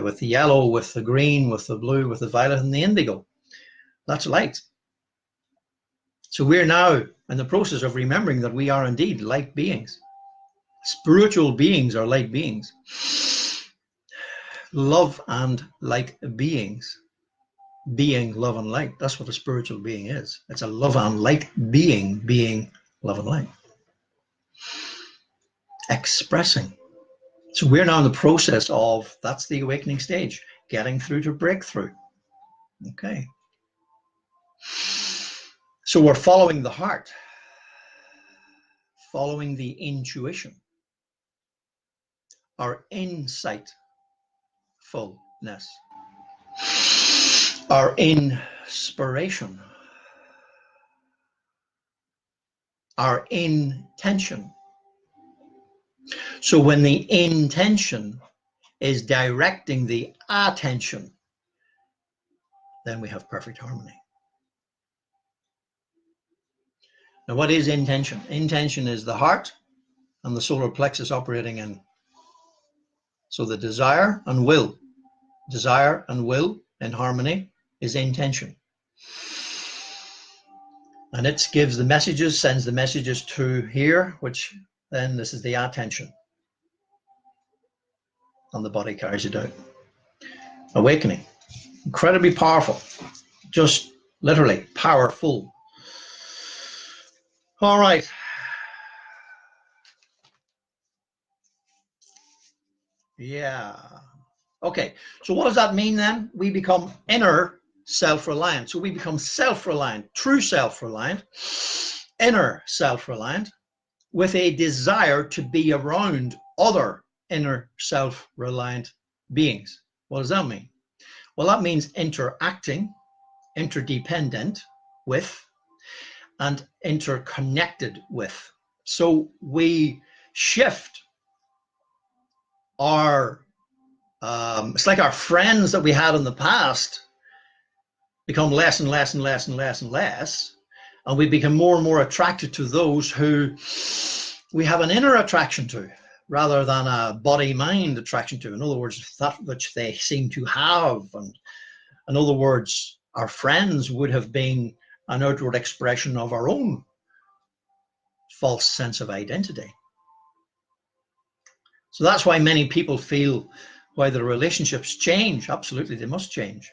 with the yellow, with the green, with the blue, with the violet, and the indigo. That's light. So we're now in the process of remembering that we are indeed light beings. Spiritual beings are light beings. Love and light beings. Being love and light. That's what a spiritual being is. It's a love and light being, being love and light. Expressing. So we're now in the process of, that's the awakening stage, getting through to breakthrough. Okay. So we're following the heart, following the intuition, our insightfulness, our inspiration, our intention. So when the intention is directing the attention, then we have perfect harmony. Now, what is intention? Intention is the heart and the solar plexus operating in. So the desire and will in harmony is intention. And it gives the messages, sends the messages to here, which then this is the attention. And the body carries it out. Awakening. Incredibly powerful. Just literally powerful. All right. Yeah. Okay. So what does that mean then? We become inner self-reliant. So we become self-reliant, true self-reliant, inner self-reliant, with a desire to be around other inner self-reliant beings. What does that mean? Well, that means interacting, interdependent with, and interconnected with. So we shift our It's like our friends that we had in the past become less and less and less and less and less, and we become more and more attracted to those who we have an inner attraction to rather than a body-mind attraction to. In other words, that which they seem to have. And in other words, our friends would have been an outward expression of our own false sense of identity. So that's why many people feel why their relationships change. Absolutely, they must change.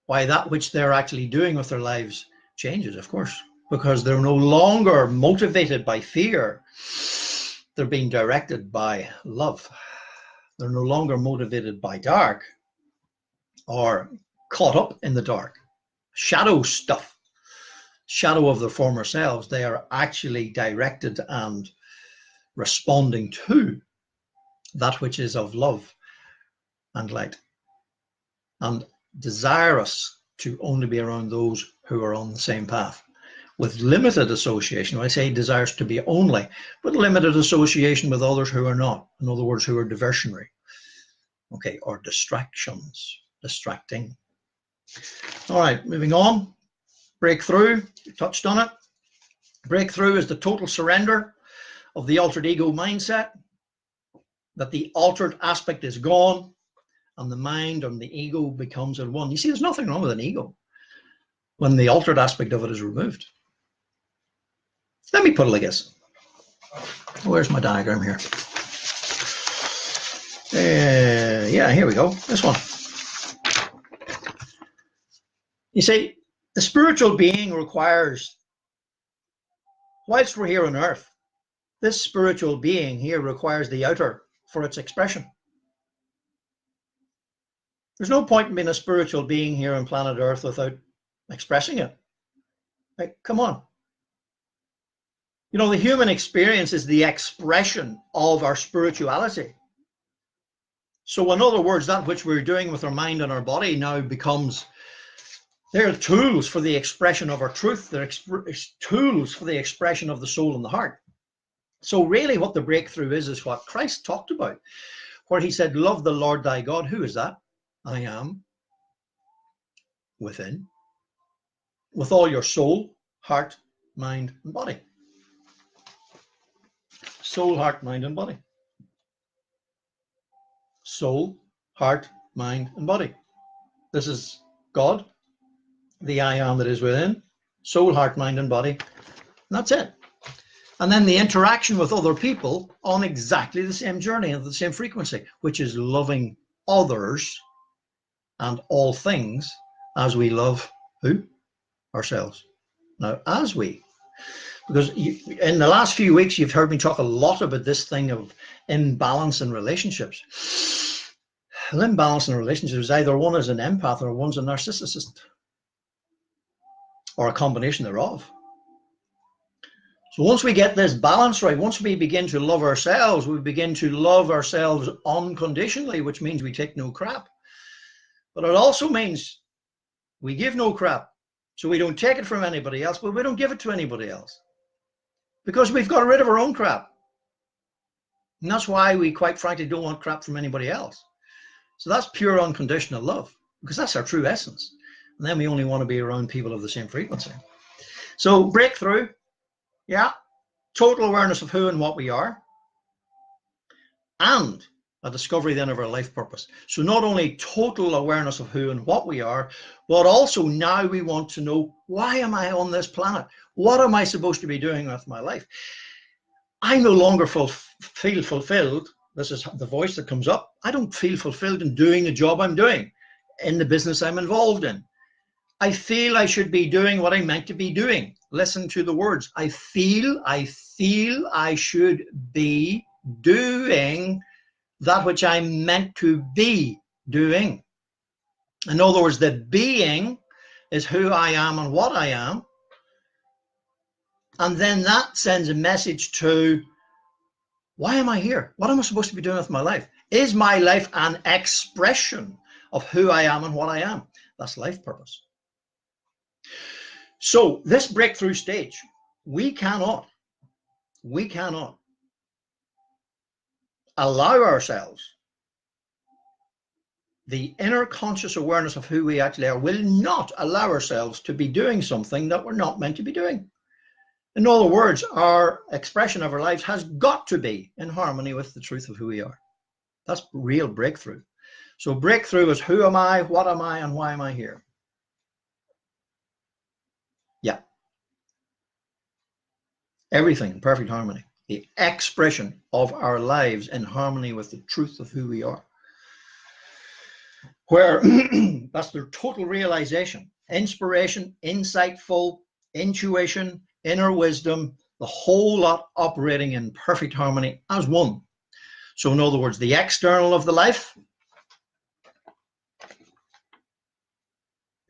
Why that which they're actually doing with their lives changes, of course, because they're no longer motivated by fear. They're being directed by love. They're no longer motivated by dark or caught up in the dark. Shadow stuff, shadow of their former selves. They are actually directed and responding to that which is of love and light, and desirous to only be around those who are on the same path, with limited association. When I say desires to be only, but limited association with others who are not. In other words, who are diversionary, okay, or distractions, distracting. All right, moving on. Breakthrough, we touched on it. Breakthrough is the total surrender of the altered ego mindset, that the altered aspect is gone and the mind and the ego becomes at one. You see, there's nothing wrong with an ego when the altered aspect of it is removed. Let me put it like this. Where's my diagram here? Yeah, here we go. This one. You see, the spiritual being requires, whilst we're here on earth, this spiritual being here requires the outer for its expression. There's no point in being a spiritual being here on planet Earth without expressing it. Like, come on. You know, the human experience is the expression of our spirituality. So in other words, that which we're doing with our mind and our body now becomes, they're tools for the expression of our truth. They're tools for the expression of the soul and the heart. So really what the breakthrough is what Christ talked about, where he said, love the Lord thy God. Who is that? I am within, with all your soul, heart, mind, and body. Soul, heart, mind, and body. Soul, heart, mind, and body. This is God, the I am that is within, soul, heart, mind, and body. And that's it. And then the interaction with other people on exactly the same journey and the same frequency, which is loving others and all things as we love who? Ourselves. Now, as we, because in the last few weeks, you've heard me talk a lot about this thing of imbalance in relationships. An imbalance in relationships is either one is an empath or one's a narcissist, or a combination thereof. So once we get this balance right, once we begin to love ourselves, we begin to love ourselves unconditionally, which means we take no crap. But it also means we give no crap. So we don't take it from anybody else, but we don't give it to anybody else, because we've got rid of our own crap. And that's why we, quite frankly, don't want crap from anybody else. So that's pure unconditional love, because that's our true essence. And then we only want to be around people of the same frequency. So breakthrough, yeah, total awareness of who and what we are, and a discovery then of our life purpose. So not only total awareness of who and what we are, but also now we want to know, why am I on this planet? What am I supposed to be doing with my life? I no longer feel fulfilled. This is the voice that comes up. I don't feel fulfilled in doing the job I'm doing, in the business I'm involved in. I feel I should be doing what I'm meant to be doing. Listen to the words. I feel I should be doing that which I'm meant to be doing. In other words, the being is who I am and what I am. And then that sends a message to, why am I here? What am I supposed to be doing with my life? Is my life an expression of who I am and what I am? That's life purpose. So this breakthrough stage, we cannot allow ourselves the inner conscious awareness of who we actually are will not allow ourselves to be doing something that we're not meant to be doing. In other words, our expression of our lives has got to be in harmony with the truth of who we are. That's real breakthrough. So breakthrough is who am I, what am I, and why am I here? Yeah. Everything in perfect harmony. The expression of our lives in harmony with the truth of who we are. Where that's their total realization, inspiration, insightful, intuition, inner wisdom, the whole lot operating in perfect harmony as one. So in other words, the external of the life,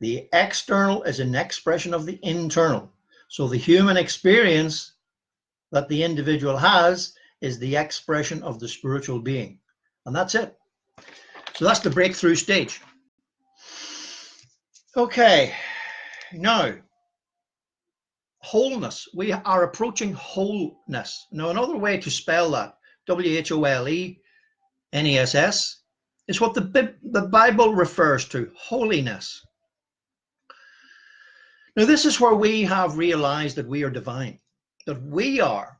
the external is an expression of the internal. So the human experience that the individual has is the expression of the spiritual being. And that's it. So that's the breakthrough stage. Okay, now, wholeness. We are approaching wholeness. Now, another way to spell that, WHOLENESS, is what the Bible refers to, holiness. Now, this is where we have realized that we are divine, that we are,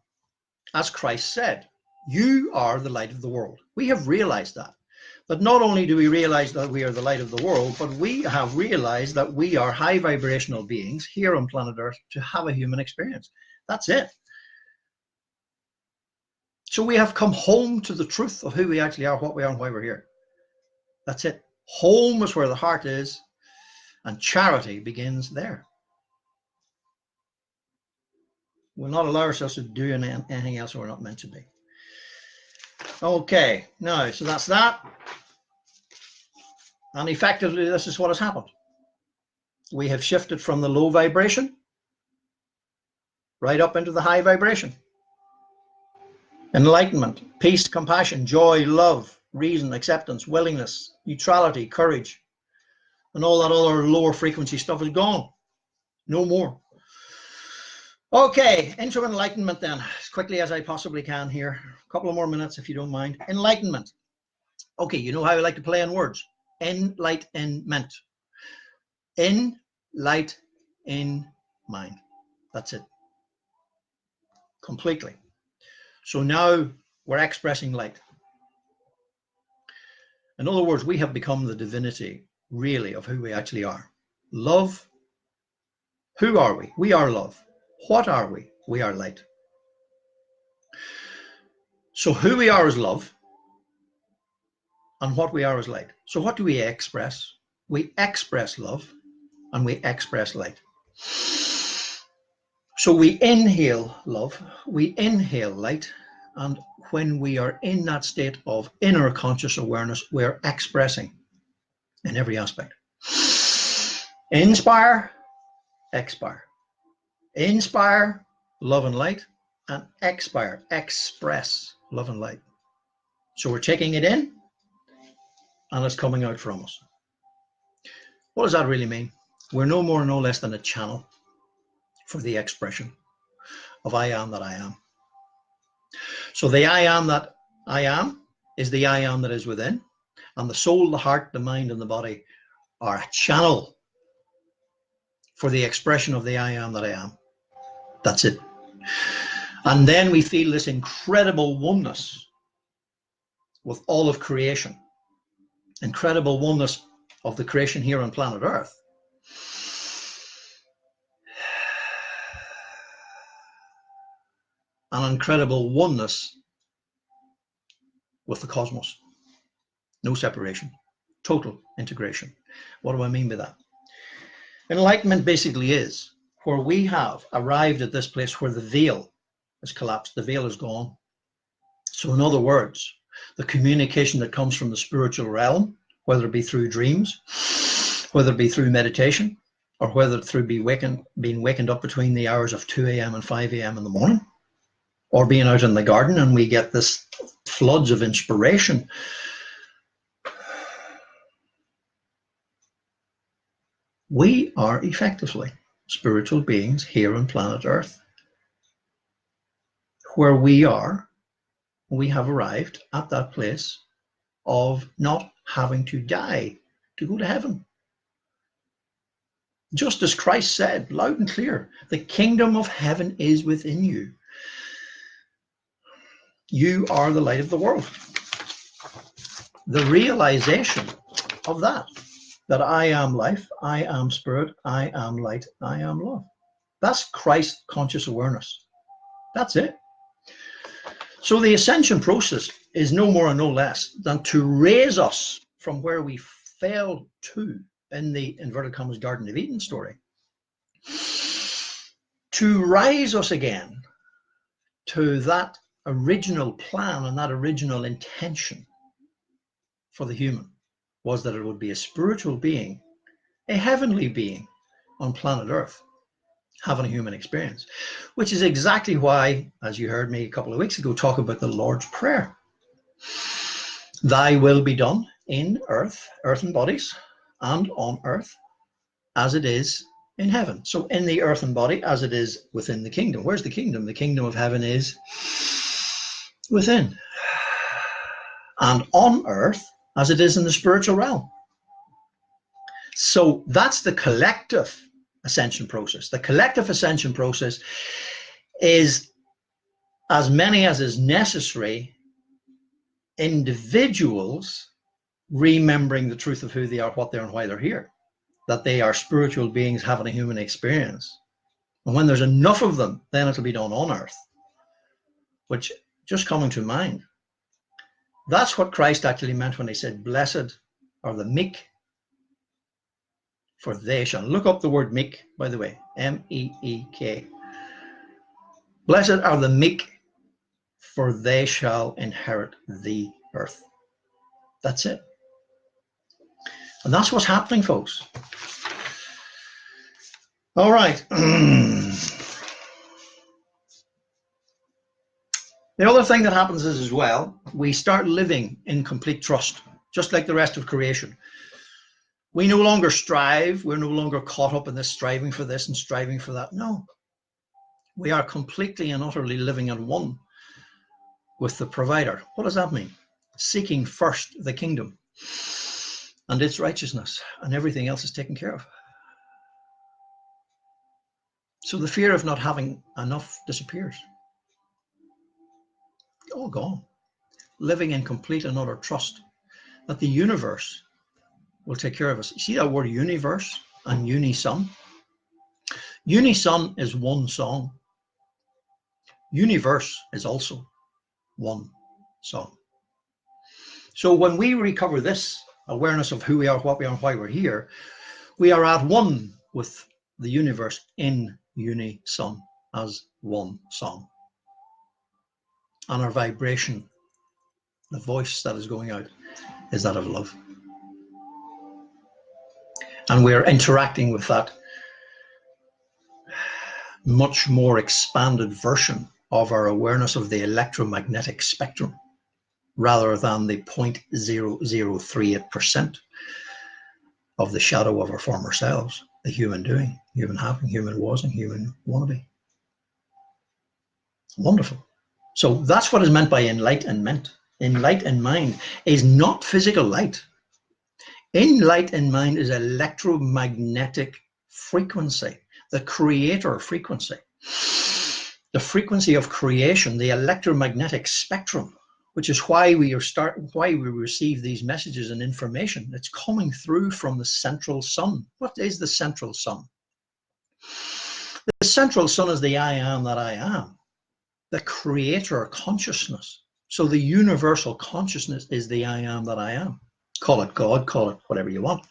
as Christ said, you are the light of the world. We have realized that. But not only do we realize that we are the light of the world, but we have realized that we are high vibrational beings here on planet Earth to have a human experience. That's it. So we have come home to the truth of who we actually are, what we are, and why we're here. That's it. Home is where the heart is, and charity begins there. We'll not allow ourselves to do anything else we're not meant to be. Okay, now, so that's that. And effectively, this is what has happened. We have shifted from the low vibration right up into the high vibration. Enlightenment, peace, compassion, joy, love, reason, acceptance, willingness, neutrality, courage, and all that other lower frequency stuff is gone. No more. Okay, into enlightenment then, as quickly as I possibly can here. A couple of more minutes if you don't mind. Enlightenment. Okay, you know how I like to play on words. Enlightenment. In, light, in, mind. That's it. Completely. So now we're expressing light. In other words, we have become the divinity, really, of who we actually are. Love. Who are we? We are love. What are we? We are light. So who we are is love, and what we are is light. So what do we express? We express love, and we express light. So we inhale love, we inhale light, and when we are in that state of inner conscious awareness, we're expressing in every aspect. Inspire, expire. Inspire, love and light, and expire, express love and light. So we're taking it in, and it's coming out from us. What does that really mean? We're no more, no less than a channel for the expression of I am that I am. So the I am that I am is the I am that is within, and the soul, the heart, the mind, and the body are a channel for the expression of the I am that I am. That's it. And then we feel this incredible oneness with all of creation, incredible oneness of the creation here on planet Earth. An incredible oneness with the cosmos. No separation, total integration. What do I mean by that? Enlightenment basically is where we have arrived at this place where the veil has collapsed, the veil is gone. So in other words, the communication that comes from the spiritual realm, whether it be through dreams, whether it be through meditation, or whether it through being wakened up between the hours of 2 a.m. and 5 a.m. in the morning, or being out in the garden and we get this floods of inspiration. We are effectively spiritual beings here on planet Earth, where we have arrived at that place of not having to die to go to heaven. Just as Christ said loud and clear, the kingdom of heaven is within you. You are the light of the world. The realization of that I am life, I am spirit, I am light, I am love. That's Christ conscious awareness. That's it. So the ascension process is no more and no less than to raise us from where we fell to in the inverted commas Garden of Eden story, to rise us again to that original plan and that original intention for the human was that it would be a spiritual being, a heavenly being on planet Earth, having a human experience, which is exactly why, as you heard me a couple of weeks ago, talk about the Lord's Prayer. Thy will be done in earthen bodies, and on earth as it is in heaven. So in the earthen body as it is within the kingdom. Where's the kingdom? The kingdom of heaven is within. And on earth as it is in the spiritual realm. So that's the collective ascension process. The collective ascension process is as many as is necessary individuals remembering the truth of who they are, what they are, and why they're here. That they are spiritual beings having a human experience. And when there's enough of them, then it'll be done on earth. Which, just coming to mind, that's what Christ actually meant when he said, blessed are the meek, for they shall. Look up the word meek, by the way, M-E-E-K. Blessed are the meek, for they shall inherit the earth. That's it. And that's what's happening, folks. All right. The other thing that happens is, as well, we start living in complete trust, just like the rest of creation. We no longer strive. We're no longer caught up in this striving for this and striving for that. No. We are completely and utterly living at one with the provider. What does that mean? Seeking first the kingdom and its righteousness, and everything else is taken care of. So the fear of not having enough disappears. All gone. Living in complete and utter trust that the universe will take care of us. See that word universe and unison? Unison is one song. Universe is also one song. So when we recover this awareness of who we are, what we are, and why we're here, we are at one with the universe in unison as one song. And our vibration, the voice that is going out, is that of love. And we're interacting with that much more expanded version of our awareness of the electromagnetic spectrum, rather than the 0.0038% of the shadow of our former selves, the human doing, human having, human was, and human wannabe. Wonderful. So that's what is meant by enlightenment. Enlightened mind is not physical light. Enlightened mind is electromagnetic frequency, the creator frequency, the frequency of creation, the electromagnetic spectrum, which is why we receive these messages and information. It's coming through from the central sun. What is the central sun? The central sun is the I am that I am, the creator consciousness. So the universal consciousness is the I am that I am. Call it God, call it whatever you want.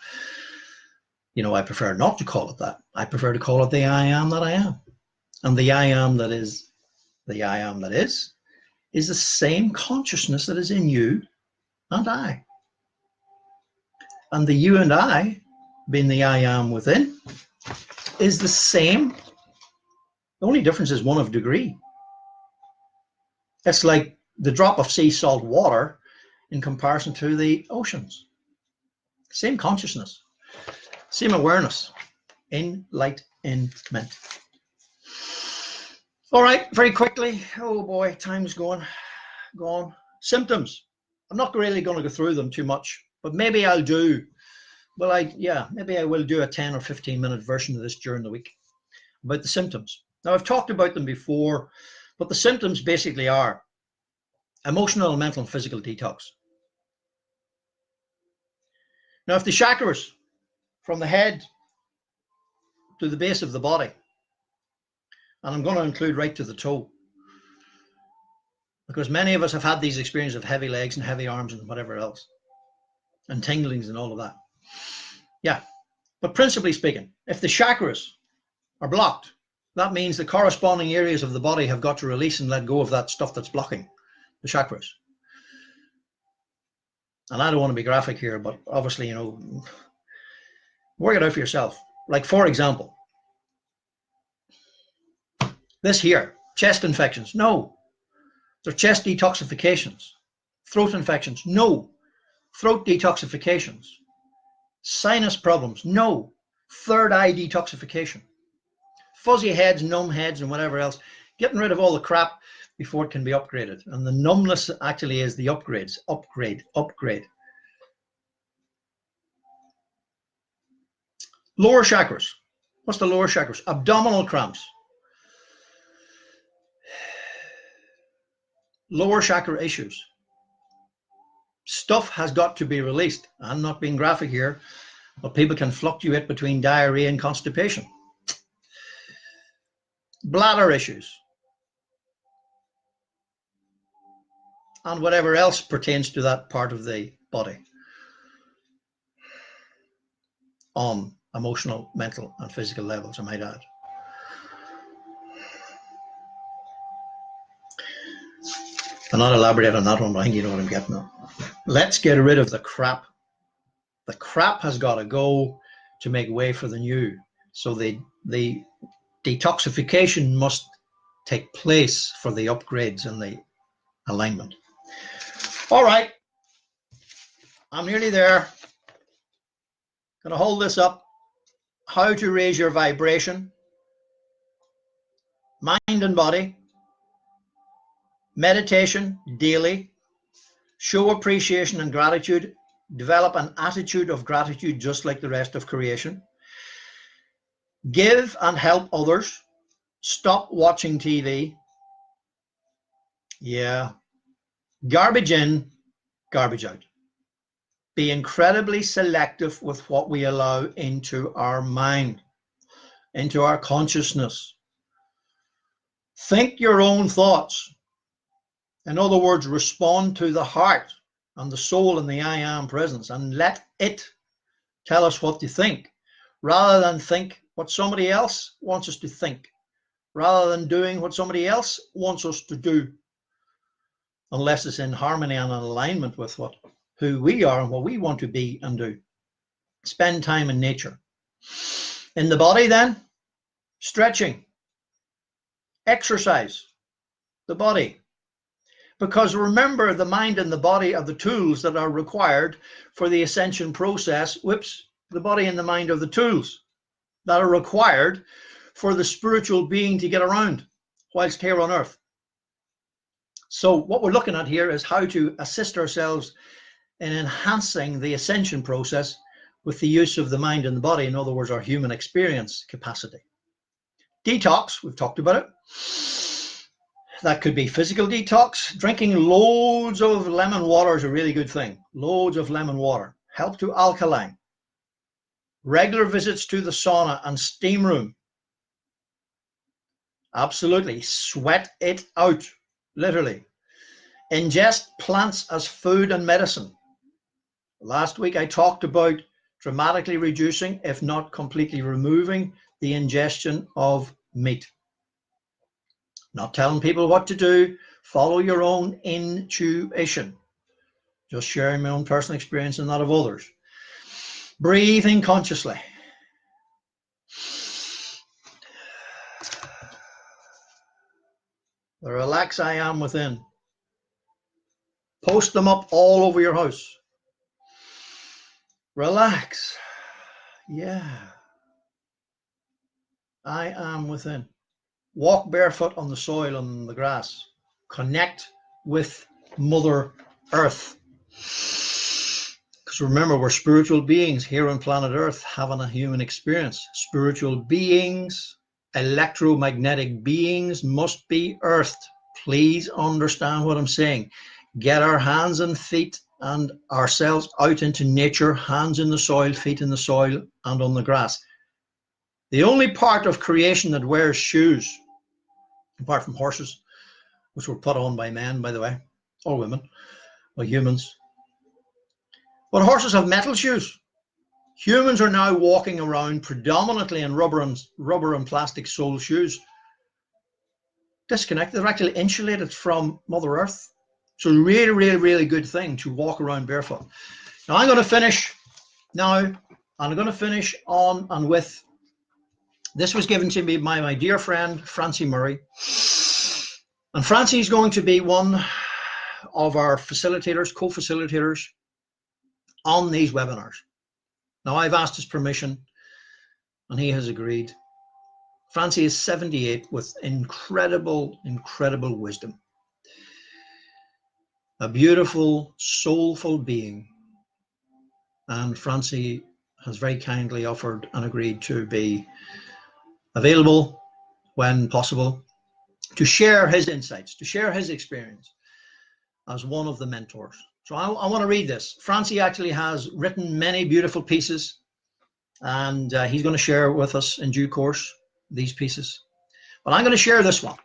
You know, I prefer not to call it that. I prefer to call it the I am that I am. And the I am that is the I am that is the same consciousness that is in you and I. And the you and I, being the I am within, is the same. The only difference is one of degree. It's like the drop of sea salt water in comparison to the oceans. Same consciousness, same awareness, enlightenment. All right, very quickly. Oh boy, time's gone. Symptoms. I'm not really going to go through them too much, but maybe I'll do, well, maybe I will do a 10 or 15-minute version of this during the week about the symptoms. Now, I've talked about them before, but the symptoms basically are emotional, mental, and physical detox. Now, if the chakras from the head to the base of the body, and I'm going to include right to the toe, because many of us have had these experiences of heavy legs and heavy arms and whatever else, and tinglings and all of that. Yeah, but principally speaking, if the chakras are blocked, that means the corresponding areas of the body have got to release and let go of that stuff that's blocking the chakras. And I don't want to be graphic here, but obviously, work it out for yourself. Like, for example, this here, chest infections, no. They're chest detoxifications. Throat infections, no. Throat detoxifications. Sinus problems, no. Third eye detoxification. Fuzzy heads, numb heads, and whatever else. Getting rid of all the crap before it can be upgraded. And the numbness actually is the upgrades. Upgrade. Lower chakras. What's the lower chakras? Abdominal cramps. Lower chakra issues. Stuff has got to be released. I'm not being graphic here, but people can fluctuate between diarrhea and constipation. Bladder issues. And whatever else pertains to that part of the body. On emotional, mental, and physical levels, I might add. I'll not elaborate on that one, but I think you know what I'm getting at. Let's get rid of the crap. The crap has got to go to make way for the new. So the detoxification must take place for the upgrades and the alignment. All right. I'm nearly there. Going to hold this up. How to raise your vibration, mind and body, meditation daily, show appreciation and gratitude, develop an attitude of gratitude just like the rest of creation, give and help others, stop watching TV. Yeah, garbage in, garbage out. Be incredibly selective with what we allow into our mind, into our consciousness. Think your own thoughts. In other words, respond to the heart and the soul and the I am presence and let it tell us what to think rather than think what somebody else wants us to think, rather than doing what somebody else wants us to do, unless it's in harmony and in alignment with who we are and what we want to be and do. Spend time in nature. In the body then, stretching, exercise the body. Because remember, the mind and the body are the tools that are required for the ascension process. The body and the mind are the tools that are required for the spiritual being to get around whilst here on earth. So what we're looking at here is how to assist ourselves in enhancing the ascension process with the use of the mind and the body. In other words, our human experience capacity. Detox, we've talked about it. That could be physical detox. Drinking loads of lemon water is a really good thing. Loads of lemon water. Help to alkaline. Regular visits to the sauna and steam room. Absolutely. Sweat it out, literally. Ingest plants as food and medicine. Last week I talked about dramatically reducing, if not completely removing, the ingestion of meat. Not telling people what to do. Follow your own intuition. Just sharing my own personal experience and that of others. Breathing consciously. The relax I am within. Post them up all over your house. Relax. Yeah. I am within. Walk barefoot on the soil and the grass. Connect with Mother Earth. Because remember, we're spiritual beings here on planet Earth having a human experience. Spiritual beings, electromagnetic beings must be earthed. Please understand what I'm saying. Get our hands and feet and ourselves out into nature, hands in the soil, feet in the soil and on the grass. The only part of creation that wears shoes, apart from horses, which were put on by men, by the way, or women, or humans. But horses have metal shoes. Humans are now walking around predominantly in rubber and plastic sole shoes. Disconnected, they're actually insulated from Mother Earth. So really, really, really good thing to walk around barefoot. Now I'm going to finish now, and I'm going to finish on and with, this was given to me by my dear friend, Francie Murray. And Francie's going to be one of our facilitators, co-facilitators on these webinars. Now I've asked his permission and he has agreed. Francie is 78 with incredible, incredible wisdom. A beautiful, soulful being. And Francie has very kindly offered and agreed to be available when possible to share his insights, to share his experience as one of the mentors. So I want to read this. Francie actually has written many beautiful pieces, and he's going to share with us in due course these pieces. But I'm going to share this one.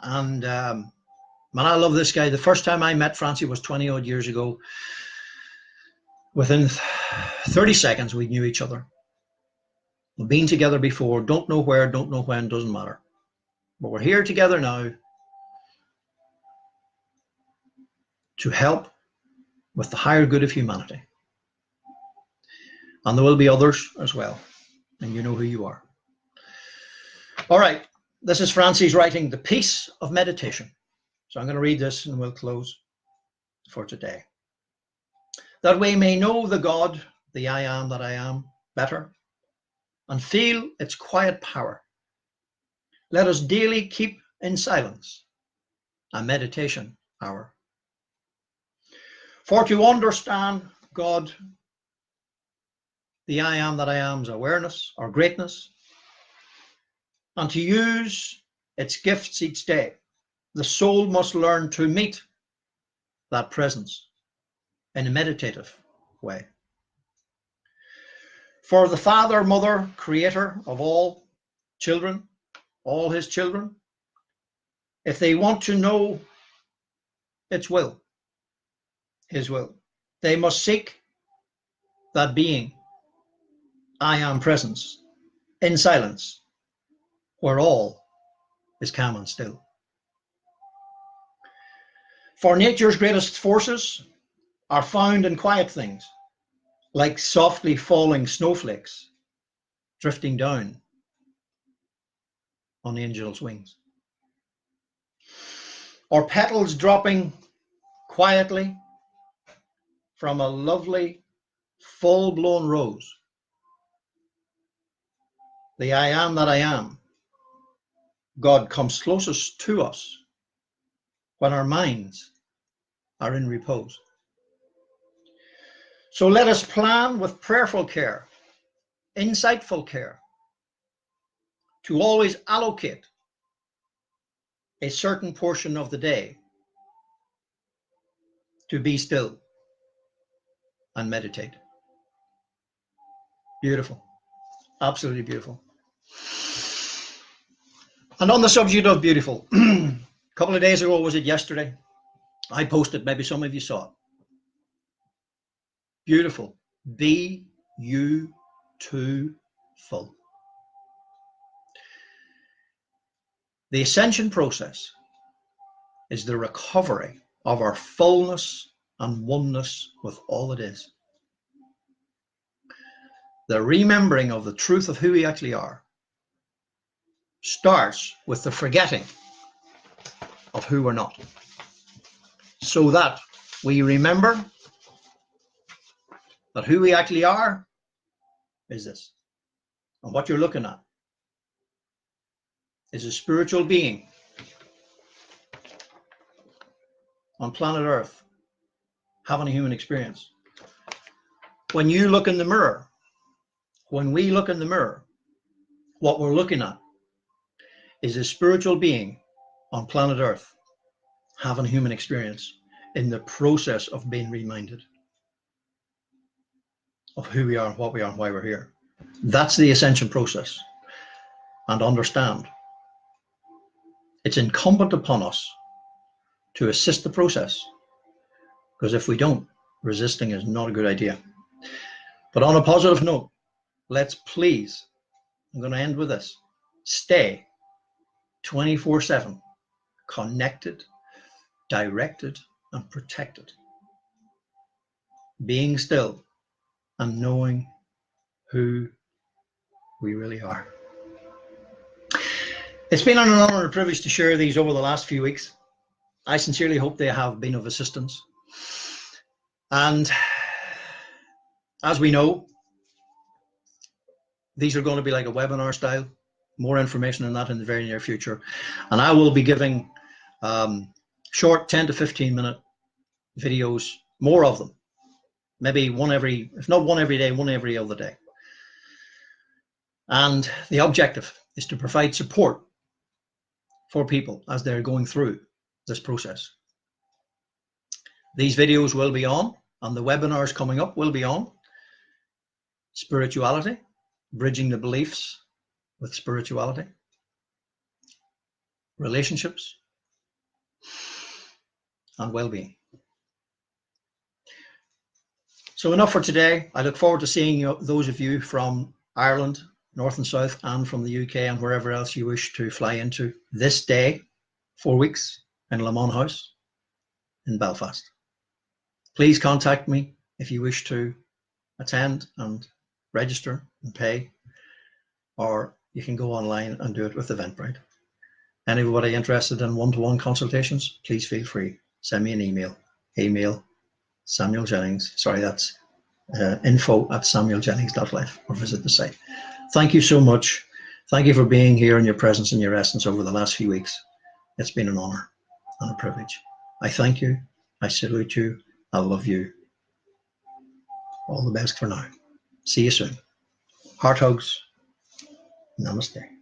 And man, I love this guy. The first time I met Francie was 20 odd years ago. Within 30 seconds, we knew each other. We've been together before, don't know where, don't know when, doesn't matter. But we're here together now to help with the higher good of humanity. And there will be others as well. And you know who you are. All right. This is Francie's writing, The Peace of Meditation. So I'm going to read this and we'll close for today. That we may know the God, the I am that I am, better, and feel its quiet power. Let us daily keep in silence a meditation hour. For to understand God, the I am that I am's awareness or greatness, and to use its gifts each day, the soul must learn to meet that presence in a meditative way. For the Father, Mother, Creator of all children, all his children, if they want to know its will, his will, they must seek that being, I am presence, in silence, where all is calm and still. For nature's greatest forces are found in quiet things, like softly falling snowflakes drifting down on the angel's wings, or petals dropping quietly from a lovely full-blown rose. The I am that I am, God, comes closest to us when our minds are in repose. So let us plan with prayerful care, insightful care, to always allocate a certain portion of the day to be still and meditate. Beautiful, absolutely beautiful. And on the subject of beautiful, a couple of days ago, was it yesterday? I posted, maybe some of you saw it. Beautiful, be you too full. The ascension process is the recovery of our fullness and oneness with all it is. The remembering of the truth of who we actually are starts with the forgetting of who we're not, so that we remember that who we actually are is this. And what you're looking at is a spiritual being on planet Earth having a human experience. When you look in the mirror, when we look in the mirror, what we're looking at is a spiritual being on planet Earth having a human experience in the process of being reminded of who we are, what we are, and why we're here. That's the ascension process. And understand, it's incumbent upon us to assist the process, because if we don't, resisting is not a good idea. But on a positive note, let's please, I'm going to end with this, stay 24/7 connected, directed, and protected, being still and knowing who we really are. It's been an honor and a privilege to share these over the last few weeks. I sincerely hope they have been of assistance. And as we know, these are going to be like a webinar style. More information on that in the very near future. And I will be giving short 10 to 15 minute videos, more of them. Maybe one every, if not one every day, one every other day. And the objective is to provide support for people as they're going through this process. These videos will be on, and the webinars coming up will be on spirituality, bridging the beliefs with spirituality, relationships, and well-being. So enough for today. I look forward to seeing those of you from Ireland, North and South, and from the UK and wherever else you wish to fly into this day, 4 weeks in Lamont House in Belfast. Please contact me if you wish to attend and register and pay, or you can go online and do it with Eventbrite. Anybody interested in one-to-one consultations, please feel free. Send me an email. Samuel Jennings. Sorry, that's info@samueljennings.life, or visit the site. Thank you so much. Thank you for being here in your presence and your essence over the last few weeks. It's been an honor and a privilege. I thank you. I salute you. I love you. All the best for now. See you soon. Heart hugs. Namaste.